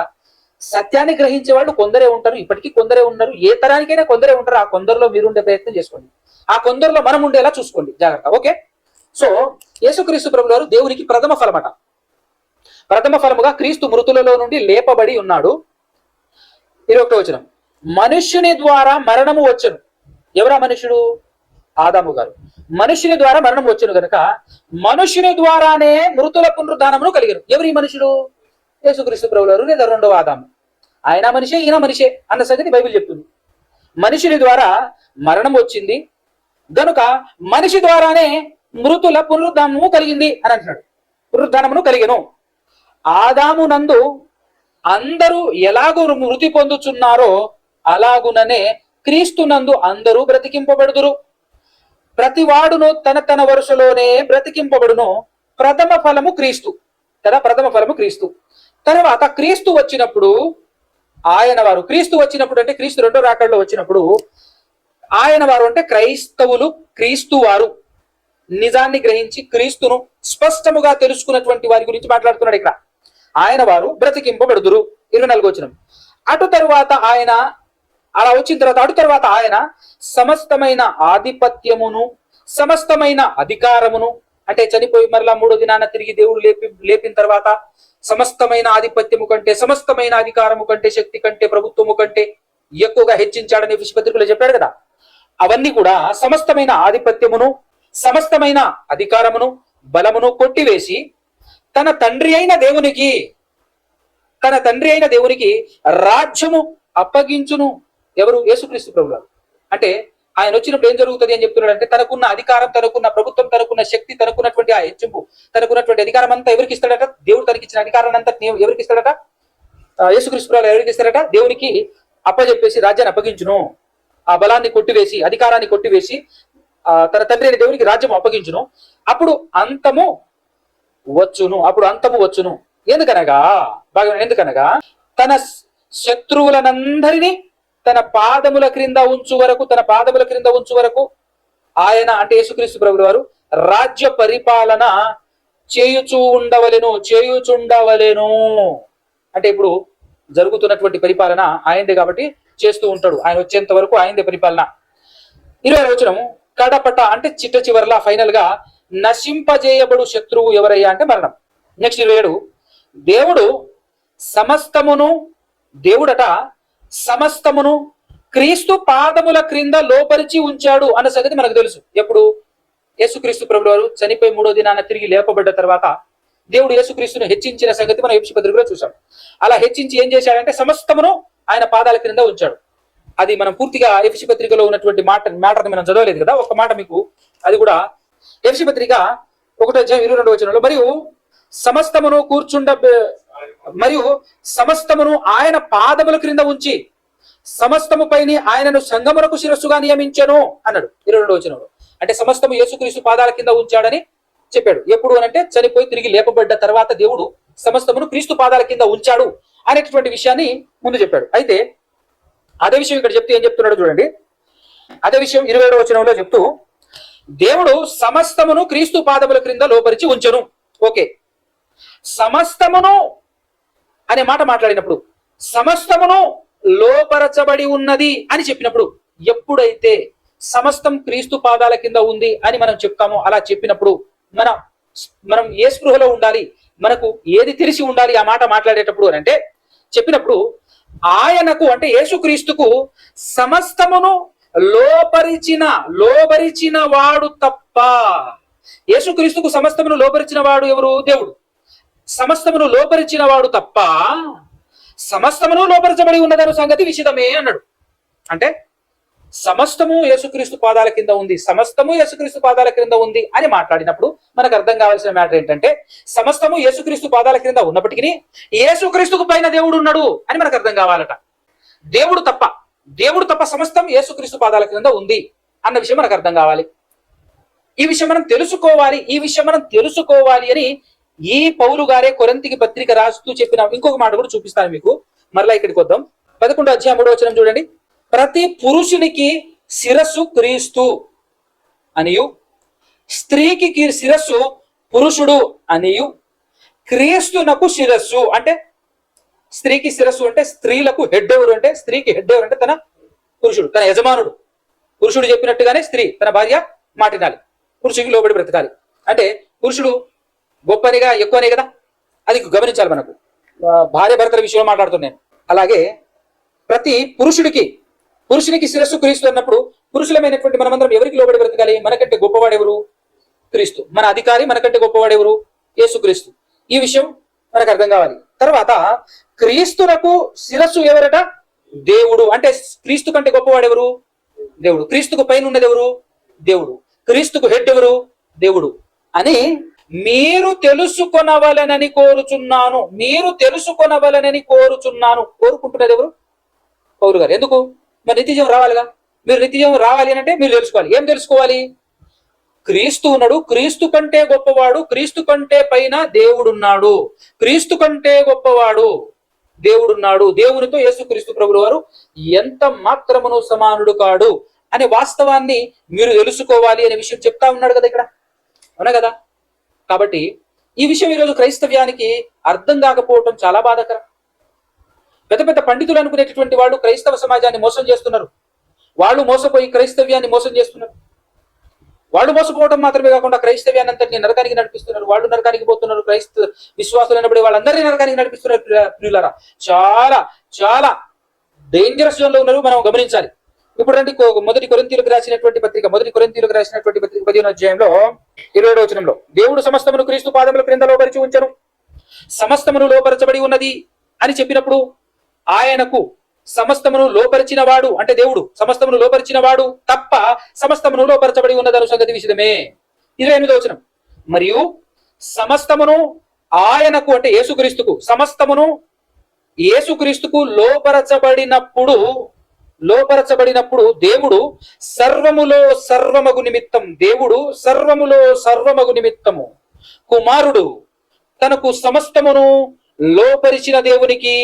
సత్యాన్ని గ్రహించే వాళ్ళు కొందరే ఉంటారు, ఇప్పటికీ కొందరే ఉన్నారు, ఏ తరానికైనా కొందరే ఉంటారు. ఆ కొందరిలో మీరు ఉండే ప్రయత్నం చేసుకోండి, ఆ కొందరిలో మనం ఉండేలా చూసుకోండి జాగ్రత్త. ఓకే, సో యేసుక్రీస్తు ప్రభువు వారు దేవునికి ప్రథమ ఫలమట. ప్రథమ ఫలముగా క్రీస్తు మృతులలో నుండి లేపబడి ఉన్నాడు. 21వ వచనం, మనుష్యుని ద్వారా మరణము వచ్చును. ఎవరా మనుషుడు? ఆదాము గారు. మనుషుని ద్వారా మరణం వచ్చును గనుక మనుషుని ద్వారానే మృతుల పునరుద్ధానమును కలిగను. ఎవరి మనుషుడు? యేసుక్రీస్తు ప్రభువు వారు లేదా రెండవ ఆదాము. ఆయన మనిషే, ఈయన మనిషే అన్న సంగతి బైబిల్ చెప్తుంది. మనుషుని ద్వారా మరణం వచ్చింది గనుక మనిషి ద్వారానే మృతుల పునరుద్ధానము కలిగింది అని అంటున్నాడు. పునరుద్ధానమును కలిగెను. ఆదాము నందు అందరూ ఎలాగూ మృతి పొందుచున్నారో అలాగుననే క్రీస్తు నందు అందరూ బ్రతికింపబడుదురు. ప్రతి వాడును తన తన వరుసలోనే బ్రతికింపబడును. ప్రథమ ఫలము క్రీస్తు కదా, ప్రథమ ఫలము క్రీస్తు. తర్వాత క్రీస్తు వచ్చినప్పుడు ఆయన వారు, క్రీస్తు వచ్చినప్పుడు అంటే క్రీస్తు రెండో రాకడలో వచ్చినప్పుడు ఆయన వారు అంటే క్రైస్తవులు, క్రీస్తు వారు నిజాన్ని గ్రహించి క్రీస్తును స్పష్టముగా తెలుసుకున్నటువంటి వారి గురించి మాట్లాడుతున్నాడు ఇక్కడ. ఆయన వారు బ్రతికింపబడుదురు. 24వ వచనం, అటు తరువాత ఆయన, అలా వచ్చిన తర్వాత అటు తర్వాత ఆయన సమస్తమైన ఆధిపత్యమును సమస్తమైన అధికారమును, అంటే చనిపోయి మరలా 3వ దినాన తిరిగి దేవుడు లేపిన తర్వాత సమస్తమైన ఆధిపత్యము కంటే, సమస్తమైన అధికారము కంటే, శక్తి కంటే, ప్రభుత్వము కంటే ఎక్కువగా హెచ్చించాడని పత్రికలో చెప్పాడు కదా. అవన్నీ కూడా సమస్తమైన ఆధిపత్యమును సమస్తమైన అధికారమును బలమును కొట్టివేసి తన తండ్రి అయిన దేవునికి రాజ్యము అప్పగించును. ఎవరు? యేసుక్రీస్తు ప్రభువు. అంటే ఆయన వచ్చినప్పుడు ఏం జరుగుతుంది అని చెప్తున్నాడు అంటే తనకున్న అధికారం, తనకున్న ప్రభుత్వం, తనకున్న శక్తి, తనకున్నటువంటి ఆ హెచ్చింపు, తనకున్నటువంటి అధికారం అంతా ఎవరికి ఇస్తాడట? దేవుడు తనకిచ్చిన అధికారాన్ని అంతా ఎవరికి ఇస్తాడట? యేసుక్రీస్తు ప్రభువు ఎవరికి ఇస్తాడట? దేవునికి అప్పచెప్పేసి రాజ్యాన్ని అప్పగించును, ఆ బలాన్ని కొట్టివేసి అధికారాన్ని కొట్టివేసి తన తండ్రి అయిన దేవునికి రాజ్యం అప్పగించును. అప్పుడు అంతము వచ్చును. ఎందుకనగా తన శత్రువులనందరినీ తన పాదముల క్రింద ఉంచు వరకు ఆయన అంటే యేసుక్రీస్తు ప్రభువు వారు రాజ్య పరిపాలన చేయుచుండవలెను. అంటే ఇప్పుడు జరుగుతున్నటువంటి పరిపాలన ఆయనదే కాబట్టి చేస్తూ ఉంటాడు. ఆయన వచ్చేంత వరకు ఆయనదే పరిపాలన. 20వ వచనం, కడపట అంటే చిట్ట చివరలా ఫైనల్ గా నశింపజేయబడు శత్రువు ఎవరయ్యా అంటే మరణం. నెక్స్ట్ 27, దేవుడట సమస్తమును క్రీస్తు పాదముల క్రింద లోపరిచి ఉంచాడు అన్న సంగతి మనకు తెలుసు. ఎప్పుడు? యేసుక్రీస్తు ప్రభువు వారు చనిపోయి 3వ దినాన తిరిగి లేపబడ్డ తర్వాత దేవుడు యేసుక్రీస్తును హెచ్చించిన సంగతి మనం ఎఫెసీ పత్రికలో చూసాం. అలా హెచ్చించి ఏం చేశాడంటే సమస్తమును ఆయన పాదాల క్రింద ఉంచాడు. అది మనం పూర్తిగా ఎఫెసీ పత్రికలో ఉన్నటువంటి మ్యాటర్ని మనం చదవలేదు కదా. ఒక మాట మీకు, అది కూడా ఎఫెసీ పత్రిక 1:22 వచనంలో, మరియు సమస్తమును ఆయన పాదముల క్రింద ఉంచి సమస్తము పైని ఆయనను సంగమునకు శిరస్సుగా నియమించెను అన్నాడు 22వ వచనంలో. అంటే సమస్తము యేసుక్రీస్తు పాదాల కింద ఉంచాడని చెప్పాడు. ఎప్పుడు అనంటే చనిపోయి తిరిగి లేపబడ్డ తర్వాత దేవుడు సమస్తమును క్రీస్తు పాదాల కింద ఉంచాడు అనేటటువంటి విషయాన్ని ముందు చెప్పాడు. అయితే అదే విషయం ఇక్కడ చెప్తూ ఏం చెప్తున్నాడు చూడండి. అదే విషయం 27వ వచనంలో చెప్తూ, దేవుడు సమస్తమును క్రీస్తు పాదముల క్రింద లోపరిచి ఉంచెను. ఓకే, సమస్తమును అనే మాట మాట్లాడినప్పుడు సమస్తమును లోపరచబడి ఉన్నది అని చెప్పినప్పుడు, ఎప్పుడైతే సమస్తం క్రీస్తు పాదాల కింద ఉంది అని మనం చెప్తామో, అలా చెప్పినప్పుడు మనం ఏ స్పృహలో ఉండాలి, మనకు ఏది తెలిసి ఉండాలి ఆ మాట మాట్లాడేటప్పుడు అని అంటే చెప్పినప్పుడు, ఆయనకు అంటే యేసుక్రీస్తుకు సమస్తమును లోబరిచిన వాడు తప్ప, యేసుక్రీస్తుకు సమస్తమును లోబరిచిన వాడు ఎవరు? దేవుడు. సమస్తమును లోపరిచిన వాడు తప్ప సమస్తమును లోపరచబడి ఉన్నదన్న సంగతి విషిదమే అన్నాడు. అంటే సమస్తము యేసుక్రీస్తు పాదాల కింద ఉంది, సమస్తము యేసుక్రీస్తు పాదాల క్రింద ఉంది అని మాట్లాడినప్పుడు మనకు అర్థం కావాల్సిన మ్యాటర్ ఏంటంటే, సమస్తము యేసుక్రీస్తు పాదాల క్రింద ఉన్నప్పటికీ యేసుక్రీస్తుకు పైన దేవుడు ఉన్నాడు అని మనకు అర్థం కావాలట. దేవుడు తప్ప సమస్తం యేసుక్రీస్తు పాదాల క్రింద ఉంది అన్న విషయం మనకు అర్థం కావాలి. ఈ విషయం మనం తెలుసుకోవాలి అని ఈ పౌలు గారే కొరింథీకి పత్రిక రాస్తూ చెప్పిన ఇంకొక మాట కూడా చూపిస్తాను మీకు. మరలా ఇక్కడికి వద్దాం. 11వ అధ్యాయం 3వ వచనం చూడండి. ప్రతి పురుషునికి శిరస్సు క్రీస్తు అనియు, స్త్రీకి శిరస్సు పురుషుడు అనియు, క్రీస్తునకు శిరస్సు అంటే స్త్రీకి శిరస్సు అంటే స్త్రీలకు హెడ్ ఎవరు అంటే, స్త్రీకి హెడ్ ఎవరు అంటే తన పురుషుడు, తన యజమానుడు. పురుషుడు చెప్పినట్టుగానే స్త్రీ తన భార్య మాటినాలి, పురుషుడికి లోబడి బ్రతకాలి. అంటే పురుషుడు గొప్పనిగా ఎక్కువనే కదా, అది గమనించాలి. మనకు భార్య భర్తల విషయంలో మాట్లాడుతున్నాను. అలాగే ప్రతి పురుషునికి శిరస్సు క్రీస్తు అన్నప్పుడు పురుషులమైనటువంటి మనమందరం ఎవరికి లోబడి బ్రతకాలి? మనకంటే గొప్పవాడెవరు? క్రీస్తు. మన అధికారి మనకంటే గొప్పవాడెవరు? యేసుక్రీస్తు. ఈ విషయం మనకు అర్థం కావాలి. తర్వాత క్రీస్తునకు శిరస్సు ఎవరట? దేవుడు. అంటే క్రీస్తు కంటే గొప్పవాడెవరు? దేవుడు. క్రీస్తుకు పైన ఉన్నది ఎవరు? దేవుడు. క్రీస్తుకు హెడ్ ఎవరు? దేవుడు అని మీరు తెలుసుకొనవలెనని కోరుచున్నాను. కోరుకుంటున్నది ఎవరు? పౌలు గారు. ఎందుకు? మరి నిత్యజీవం రావాలిగా. మీరు నిత్యజీవం రావాలి అని అంటే మీరు తెలుసుకోవాలి. ఏం తెలుసుకోవాలి? క్రీస్తు ఉన్నాడు, క్రీస్తు కంటే గొప్పవాడు, క్రీస్తు కంటే పైన దేవుడున్నాడు, క్రీస్తు కంటే గొప్పవాడు దేవుడున్నాడు, దేవునితో యేసుక్రీస్తు ప్రభువు వారు ఎంత మాత్రమును సమానుడు కాడు అనే వాస్తవాన్ని మీరు తెలుసుకోవాలి అనే విషయం చెప్తా ఉన్నాడు కదా ఇక్కడ, అవునా కదా? కాబట్టి ఈ విషయం ఈరోజు క్రైస్తవ్యానికి అర్థం కాకపోవటం చాలా బాధాకరం. పెద్ద పెద్ద పండితులు అనుకునేటటువంటి వాళ్ళు క్రైస్తవ సమాజాన్ని మోసం చేస్తున్నారు. వాళ్ళు మోసపోయి క్రైస్తవ్యాన్ని మోసం చేస్తున్నారు. వాళ్ళు మోసపోవడం మాత్రమే కాకుండా క్రైస్తవ్యాన్ని అంతటిని నరకానికి నడిపిస్తున్నారు. వాళ్ళు నరకానికి పోతున్నారు. క్రైస్తవ విశ్వాసులు అనబడే వాళ్ళందరినీ నరకానికి నడిపిస్తున్నారు. ప్రియులారా, చాలా చాలా డేంజరస్ జోన్ లో ఉన్నారు, మనం గమనించాలి. ఇప్పుడు రండి మొదటి కొరింథీయులకు రాసినటువంటి పత్రిక 15వ అధ్యాయంలో 27వ వచనంలో, దేవుడు సమస్తమును క్రీస్తు పాదముల క్రింద లోపరిచి ఉంచెను, సమస్తమును లోపరచబడి ఉన్నది అని చెప్పినప్పుడు ఆయనకు సమస్తమును లోపరిచిన వాడు అంటే దేవుడు సమస్తమును లోపరిచిన వాడు తప్ప సమస్తమును లోపరచబడి ఉన్నదను సంగతి విషయమే. 28వ వచనం, మరియు సమస్తమును ఆయనకు అంటే యేసుక్రీస్తుకు సమస్తమును యేసుక్రీస్తుకు లోపరచబడినప్పుడు దేవుడు సర్వములో సర్వమగు నిమిత్తము కుమారుడు తనకు సమస్తమును లోపరిచిన దేవునికి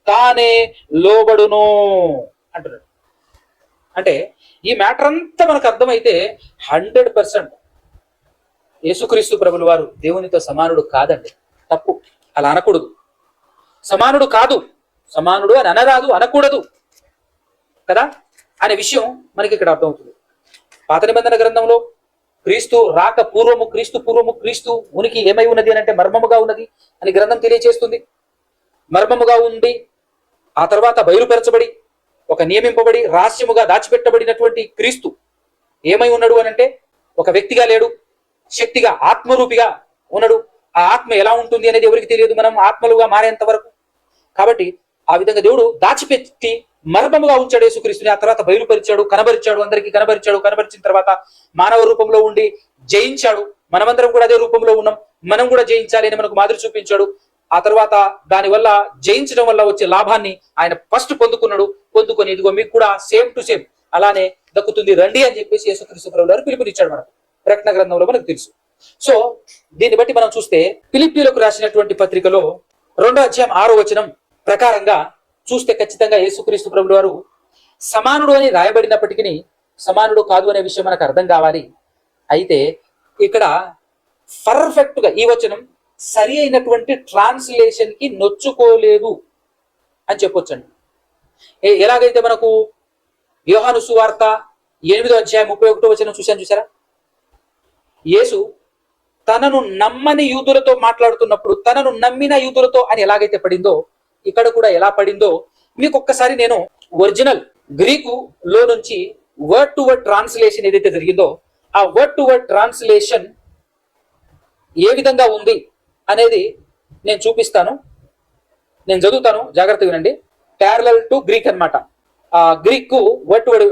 తానే లోబడును అంటున్నాడు. అంటే ఈ మ్యాటర్ అంతా మనకు అర్థమైతే 100% యేసుక్రీస్తు ప్రభుల వారు దేవునితో సమానుడు కాదండి. తప్పు, అలా అనకూడదు. సమానుడు కాదు, సమానుడు అని అనరాదు, అనకూడదు కదా అనే విషయం మనకి ఇక్కడ అర్థమవుతుంది. పాత నిబంధన గ్రంథంలో క్రీస్తు రాక పూర్వము, క్రీస్తు ఉనికి ఏమై ఉన్నది అని అంటే మర్మముగా ఉన్నది అని గ్రంథం తెలియజేస్తుంది. మర్మముగా ఉండి ఆ తర్వాత బయలుపరచబడి ఒక నియమింపబడి రహస్యముగా దాచిపెట్టబడినటువంటి క్రీస్తు ఏమై ఉన్నాడు అని అంటే ఒక వ్యక్తిగా లేడు, శక్తిగా ఆత్మరూపిగా ఉన్నాడు. ఆ ఆత్మ ఎలా ఉంటుంది అనేది ఎవరికి తెలియదు, మనం ఆత్మలుగా మారేంత వరకు. కాబట్టి ఆ విధంగా దేవుడు దాచిపెట్టి మర్మముగా ఉంచాడు యేసుక్రీస్తుని. ఆ తర్వాత బయలుపరిచాడు, కనబరిచాడు, అందరికీ కనబరిచిన తర్వాత మానవ రూపంలో ఉండి జయించాడు. మనమందరం కూడా అదే రూపంలో ఉన్నాం, మనం కూడా జయించాలి అని మనకు మాదిరి చూపించాడు. ఆ తర్వాత దానివల్ల జయించడం వల్ల వచ్చే లాభాన్ని ఆయన ఫస్ట్ పొందుకొని ఇదిగో మీకు కూడా సేమ్ టు సేమ్ అలానే దక్కుతుంది రండి అని చెప్పేసి యేసుక్రీస్తు ప్రభువు గారు పిలుపునిచ్చాడు. మనకు ప్రకటన గ్రంథంలో మనకు తెలుసు. సో దీన్ని బట్టి మనం చూస్తే ఫిలిప్పీయులకు రాసినటువంటి పత్రికలో 2:6 ప్రకారంగా చూస్తే ఖచ్చితంగా యేసుక్రీస్తు ప్రభువు వారు సమానుడు అని రాయబడినప్పటికీ సమానుడు కాదు అనే విషయం మనకు అర్థం కావాలి. అయితే ఇక్కడ పర్ఫెక్ట్ గా ఈ వచనం సరి అయినటువంటి ట్రాన్స్లేషన్ కి నొచ్చుకోలేదు అని చెప్పొచ్చండి. ఎలాగైతే మనకు యోహాను సువార్త 8:31 చూసారా, యేసు తనను నమ్మని యూదులతో మాట్లాడుతున్నప్పుడు తనను నమ్మిన యూదులతో అని ఎలాగైతే పడిందో ఇక్కడ కూడా ఎలా పడిందో మీకు ఒక్కసారి నేను ఒరిజినల్ గ్రీకు లో నుంచి వర్డ్ టు వర్డ్ ట్రాన్స్లేషన్ ఏదైతే జరిగిందో ఆ వర్డ్ టు వర్డ్ ట్రాన్స్లేషన్ ఏ విధంగా ఉంది అనేది నేను చూపిస్తాను. నేను చదువుతాను, జాగ్రత్తగా వినండి. ప్యారలల్ టు గ్రీక్ అన్నమాట. ఆ గ్రీక్ కు వర్డ్ టు వర్డ్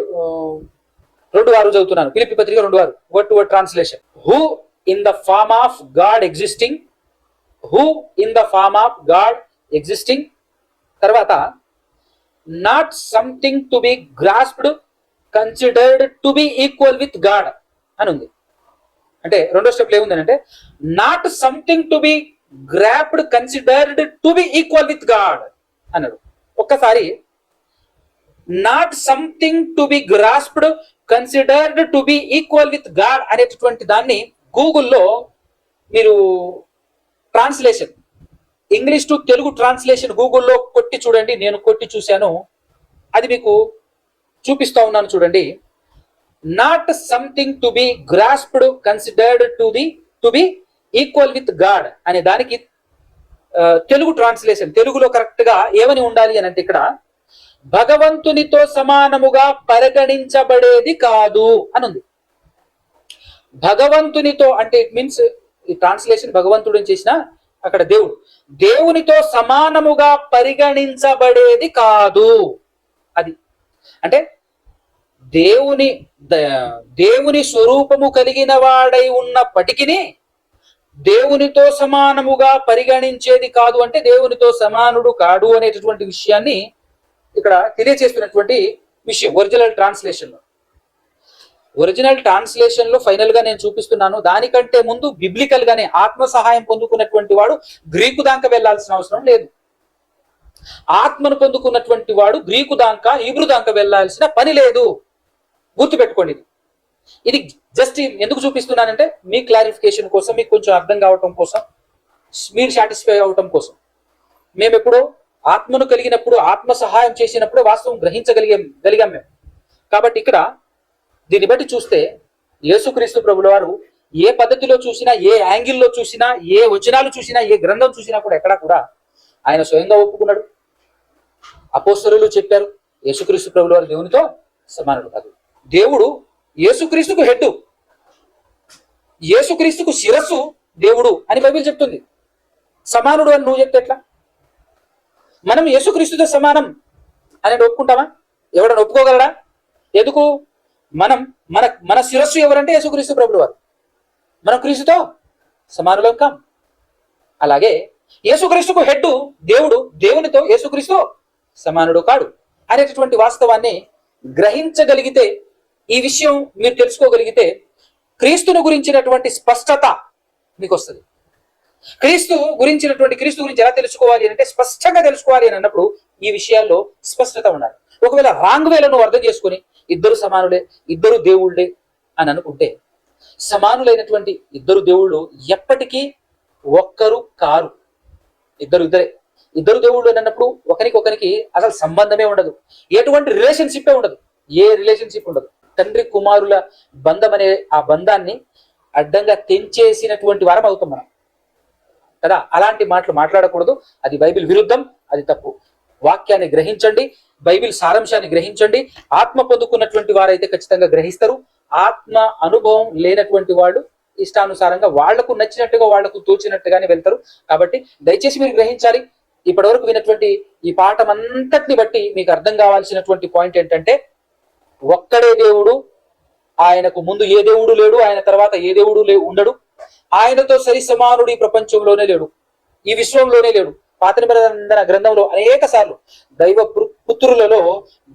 2:6 చదువుతున్నాను. ఫిలిప్పీ పత్రిక 2:6 word to word translation. Who in the form of God existing తర్వాత not something to be grasped considered to be equal with God అని ఉంది. అంటే రెండో స్టెప్ ఏముందని అంటే not something to be grasped considered to be equal with God అన్నాడు. ఒక్కసారి not something to be grasped considered to be equal with God అనేటటువంటి దాన్ని గూగుల్లో మీరు translation English to Telugu translation గూగుల్లో కొట్టి చూడండి. నేను కొట్టి చూశాను, అది మీకు చూపిస్తా ఉన్నాను చూడండి. Not something to be grasped considered to be equal with God అనే దానికి తెలుగు ట్రాన్స్లేషన్ తెలుగులో కరెక్ట్ గా ఏమని ఉండాలి అని అంటే ఇక్కడ భగవంతునితో సమానముగా పరిగణించబడేది కాదు అని ఉంది. భగవంతునితో అంటే ఇట్ మీన్స్ ఈ ట్రాన్స్లేషన్ భగవంతుడు చేసిన అక్కడ దేవునితో సమానముగా పరిగణించబడేది కాదు. అది అంటే దేవుని స్వరూపము కలిగిన వాడై ఉన్నప్పటికీ దేవునితో సమానముగా పరిగణించేది కాదు. అంటే దేవునితో సమానుడు కాడు అనేటటువంటి విషయాన్ని ఇక్కడ తెలియజేస్తున్నటువంటి విషయం ఒరిజినల్ ట్రాన్స్లేషన్ లో ఫైనల్ గా నేను చూపిస్తున్నాను. దానికంటే ముందు బిబ్లికల్ గానే ఆత్మ సహాయం పొందుకున్నటువంటి వాడు గ్రీకు దాకా వెళ్లాల్సిన అవసరం లేదు. ఆత్మను పొందుకున్నటువంటి వాడు గ్రీకు దాకా హీబ్రూ దాకా వెళ్లాల్సిన పని లేదు. గుర్తుపెట్టుకోండి. ఇది జస్ట్ ఎందుకు చూపిస్తున్నానంటే మీ క్లారిఫికేషన్ కోసం, మీకు కొంచెం అర్థం కావటం కోసం, మీరు సాటిస్ఫై అవటం కోసం. మేము ఎప్పుడో ఆత్మను కలిగినప్పుడు ఆత్మ సహాయం చేసినప్పుడు వాస్తవం గ్రహించగలిగాం మేము. కాబట్టి ఇక్కడ దీన్ని బట్టి చూస్తే యేసుక్రీస్తు ప్రభుల వారు ఏ పద్ధతిలో చూసినా, ఏ యాంగిల్లో చూసినా, ఏ వచనాలు చూసినా, ఏ గ్రంథం చూసినా కూడా ఎక్కడా కూడా ఆయన స్వయంగా ఒప్పుకున్నాడు. అపోస్తలులు చెప్పారు యేసుక్రీస్తు ప్రభుల వారు దేవునితో సమానుడు కాదు. దేవుడు యేసుక్రీస్తుకు హెడ్, యేసుక్రీస్తుకు శిరస్సు దేవుడు అని బైబిల్ చెప్తుంది. సమానుడు అని నువ్వు చెప్తే ఎట్లా? మనం యేసుక్రీస్తుతో సమానం అని ఒప్పుకుంటామా? ఎవడన్నా ఒప్పుకోగలడా? ఎందుకు? మన శిరస్సు ఎవరంటే యేసుక్రీస్తు ప్రభుడు వారు. మనం క్రీస్తుతో సమానులం కాం. అలాగే యేసుక్రీస్తుకు హెడ్ దేవుడు, దేవునితో యేసుక్రీస్తు సమానుడు కాడు అనేటటువంటి వాస్తవాన్ని గ్రహించగలిగితే, ఈ విషయం మీరు తెలుసుకోగలిగితే క్రీస్తును గురించినటువంటి స్పష్టత మీకు వస్తుంది. క్రీస్తు గురించి ఎలా తెలుసుకోవాలి అంటే స్పష్టంగా తెలుసుకోవాలి అని అన్నప్పుడు ఈ విషయాల్లో స్పష్టత ఉండాలి. ఒకవేళ రాంగ్ వేలో నువ్వు అర్థం చేసుకుని ఇద్దరు సమానులే, ఇద్దరు దేవుళ్ళే అని అనుకుంటే, సమానులైనటువంటి ఇద్దరు దేవుళ్ళు ఎప్పటికీ ఒక్కరు కారు. ఇద్దరు దేవుళ్ళు అని అన్నప్పుడు ఒకరికి అసలు సంబంధమే ఉండదు, ఎటువంటి రిలేషన్షిప్పే ఉండదు, ఏ రిలేషన్షిప్ ఉండదు. తండ్రి కుమారుల బంధం అనే ఆ బంధాన్ని అడ్డంగా తెంచేసినటువంటి వారం అవుతాం మనం కదా. అలాంటి మాటలు మాట్లాడకూడదు, అది బైబిల్ విరుద్ధం, అది తప్పు. వాక్యాన్ని గ్రహించండి, బైబిల్ సారాంశాన్ని గ్రహించండి. ఆత్మ పొందుకున్నటువంటి వారైతే ఖచ్చితంగా గ్రహిస్తారు. ఆత్మ అనుభవం లేనటువంటి వాళ్ళు ఇష్టానుసారంగా వాళ్లకు నచ్చినట్టుగా, వాళ్లకు తోచినట్టుగానే వెళ్తారు. కాబట్టి దయచేసి మీరు గ్రహించాలి. ఇప్పటి వరకు విన్నటువంటి ఈ పాఠం అంతటిని బట్టి మీకు అర్థం కావాల్సినటువంటి పాయింట్ ఏంటంటే, ఒక్కడే దేవుడు, ఆయనకు ముందు ఏ దేవుడు లేడు, ఆయన తర్వాత ఏ దేవుడు ఉండడు, ఆయనతో సరి సమానుడు ఈ ప్రపంచంలోనే లేడు, ఈ విశ్వంలోనే లేడు. పాత నిబంధన గ్రంథంలో అనేక సార్లు దైవ పుత్రులలో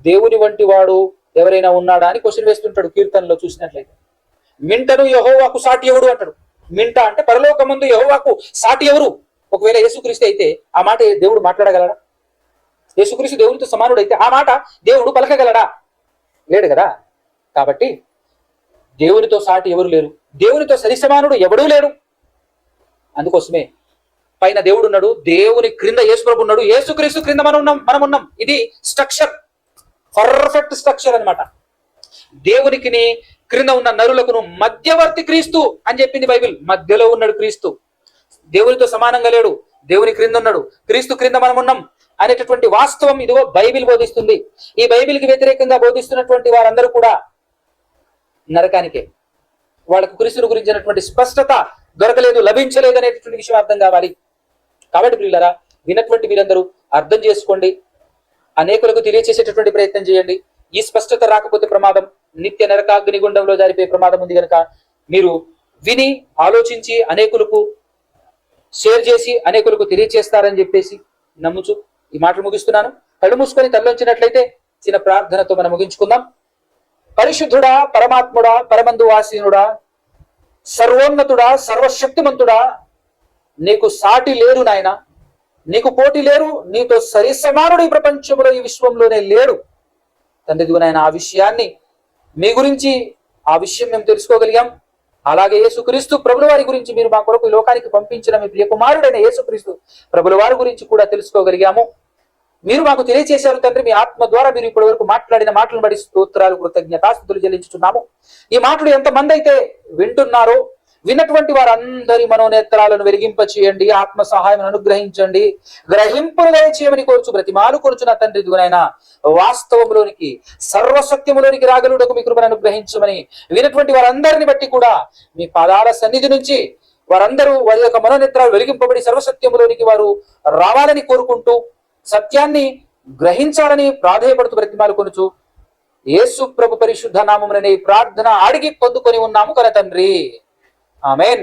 దేవుని వంటి వాడు ఎవరైనా ఉన్నాడా అని క్వశ్చన్ వేస్తుంటాడు. కీర్తనలో చూసినట్లయితే మింటను యెహోవాకు సాటి ఎవడు అంటాడు. మింట అంటే పరలోకమందు యెహోవాకు సాటి ఎవరు? ఒకవేళ యేసుక్రీస్తు అయితే ఆ మాట దేవుడు మాట్లాడగలడా? యేసుక్రీస్తు దేవునితో సమానుడు అయితే ఆ మాట దేవుడు పలకగలడా? లేడు కదా. కాబట్టి దేవునితో సాటి ఎవరు లేరు, దేవునితో సరి సమానుడు ఎవడూ లేడు. అందుకోసమే పైన దేవుడు ఉన్నాడు, దేవుని క్రింద యేసుప్రభు ఉన్నాడు, యేసుక్రీస్తు క్రింద మనం ఉన్నాం. ఇది స్ట్రక్చర్, పర్ఫెక్ట్ స్ట్రక్చర్ అన్నమాట. దేవునికి క్రింద ఉన్న నరులకును మధ్యవర్తి క్రీస్తు అని చెప్పింది బైబిల్. మధ్యలో ఉన్నాడు క్రీస్తు, దేవునితో సమానంగా లేడు, దేవుని క్రింద ఉన్నాడు, క్రీస్తు క్రింద మనం ఉన్నాం అనేటటువంటి వాస్తవం ఇదిగో బైబిల్ బోధిస్తుంది. ఈ బైబిల్కి వ్యతిరేకంగా బోధిస్తున్నటువంటి వారందరూ కూడా నరకానికే. వాళ్ళకు క్రీస్తుని గురించినటువంటి స్పష్టత దొరకలేదు, లభించలేదు అనేటటువంటి విషయం అర్థం కావాలి. కాబట్టి ప్రియులారా, విన్నటువంటి మీరందరూ అర్థం చేసుకోండి, అనేకులకు తెలియచేసేటటువంటి ప్రయత్నం చేయండి. ఈ స్పష్టత రాకపోతే ప్రమాదం, నిత్య నరకాగ్ని గుండంలో జారిపోయే ప్రమాదం ఉంది కనుక మీరు విని ఆలోచించి అనేకులకు షేర్ చేసి అనేకులకు తెలియచేస్తారని చెప్పేసి నమ్ముచు ఈ మాటలు ముగిస్తున్నాను. కళ్ళు మూసుకొని తల్లించినట్లయితే చిన్న ప్రార్థనతో మనం ముగించుకుందాం. పరిశుద్ధుడా, పరమాత్ముడా, పరమందు వాసీనుడా, సర్వోన్నతుడా, సర్వశక్తిమంతుడా, నీకు సాటి లేరు నాయన, నీకు పోటీ లేరు, నీతో సరి సమానుడు ఈ ప్రపంచంలో ఈ విశ్వంలోనే లేడు తండ్రి. నాయన ఆ విషయాన్ని మీ గురించి ఆ విషయం మేము తెలుసుకోగలిగాం. అలాగే యేసుక్రీస్తు ప్రభుల వారి గురించి మీరు మా కొరకు ఈ లోకానికి పంపించిన మీ ప్రియ కుమారుడైన యేసుక్రీస్తు ప్రభుల వారి గురించి కూడా తెలుసుకోగలిగాము. మీరు మాకు తెలియచేశారు తండ్రి. మీ ఆత్మ ద్వారా మీరు ఇప్పటి వరకు మాట్లాడిన మాటలను బట్టి స్తోత్రాలు, కృతజ్ఞతాస్తుతులు చెల్లించుచున్నాము. ఈ మాటలు ఎంతమంది అయితే వింటున్నారో, విన్నటువంటి వారందరి మనోనేత్రాలను వెలిగింప చేయండి, ఆత్మ సహాయం అనుగ్రహించండి, గ్రహింపులు దయచేయమని కోరుచు బ్రతిమాలు కొరుచున్న తండ్రి. ఇదిగోనైనా వాస్తవంలోనికి, సర్వసత్యములోనికి రాగలుగుటకు మీ కృపను అనుగ్రహించమని విన్నటువంటి వారందరిని బట్టి కూడా మీ పాదాల సన్నిధి నుంచి వారందరూ వారి యొక్క మనోనేత్రాలు వెలిగింపబడి సర్వసత్యములోనికి వారు రావాలని కోరుకుంటూ, సత్యాన్ని గ్రహించాలని ప్రాధేయపడుతూ బ్రతిమాలు కొనుచు యేసు ప్రభు పరిశుద్ధ నామముననే ప్రార్థన అడిగి పొందుకొని ఉన్నాము కన తండ్రి. ఆమేన్.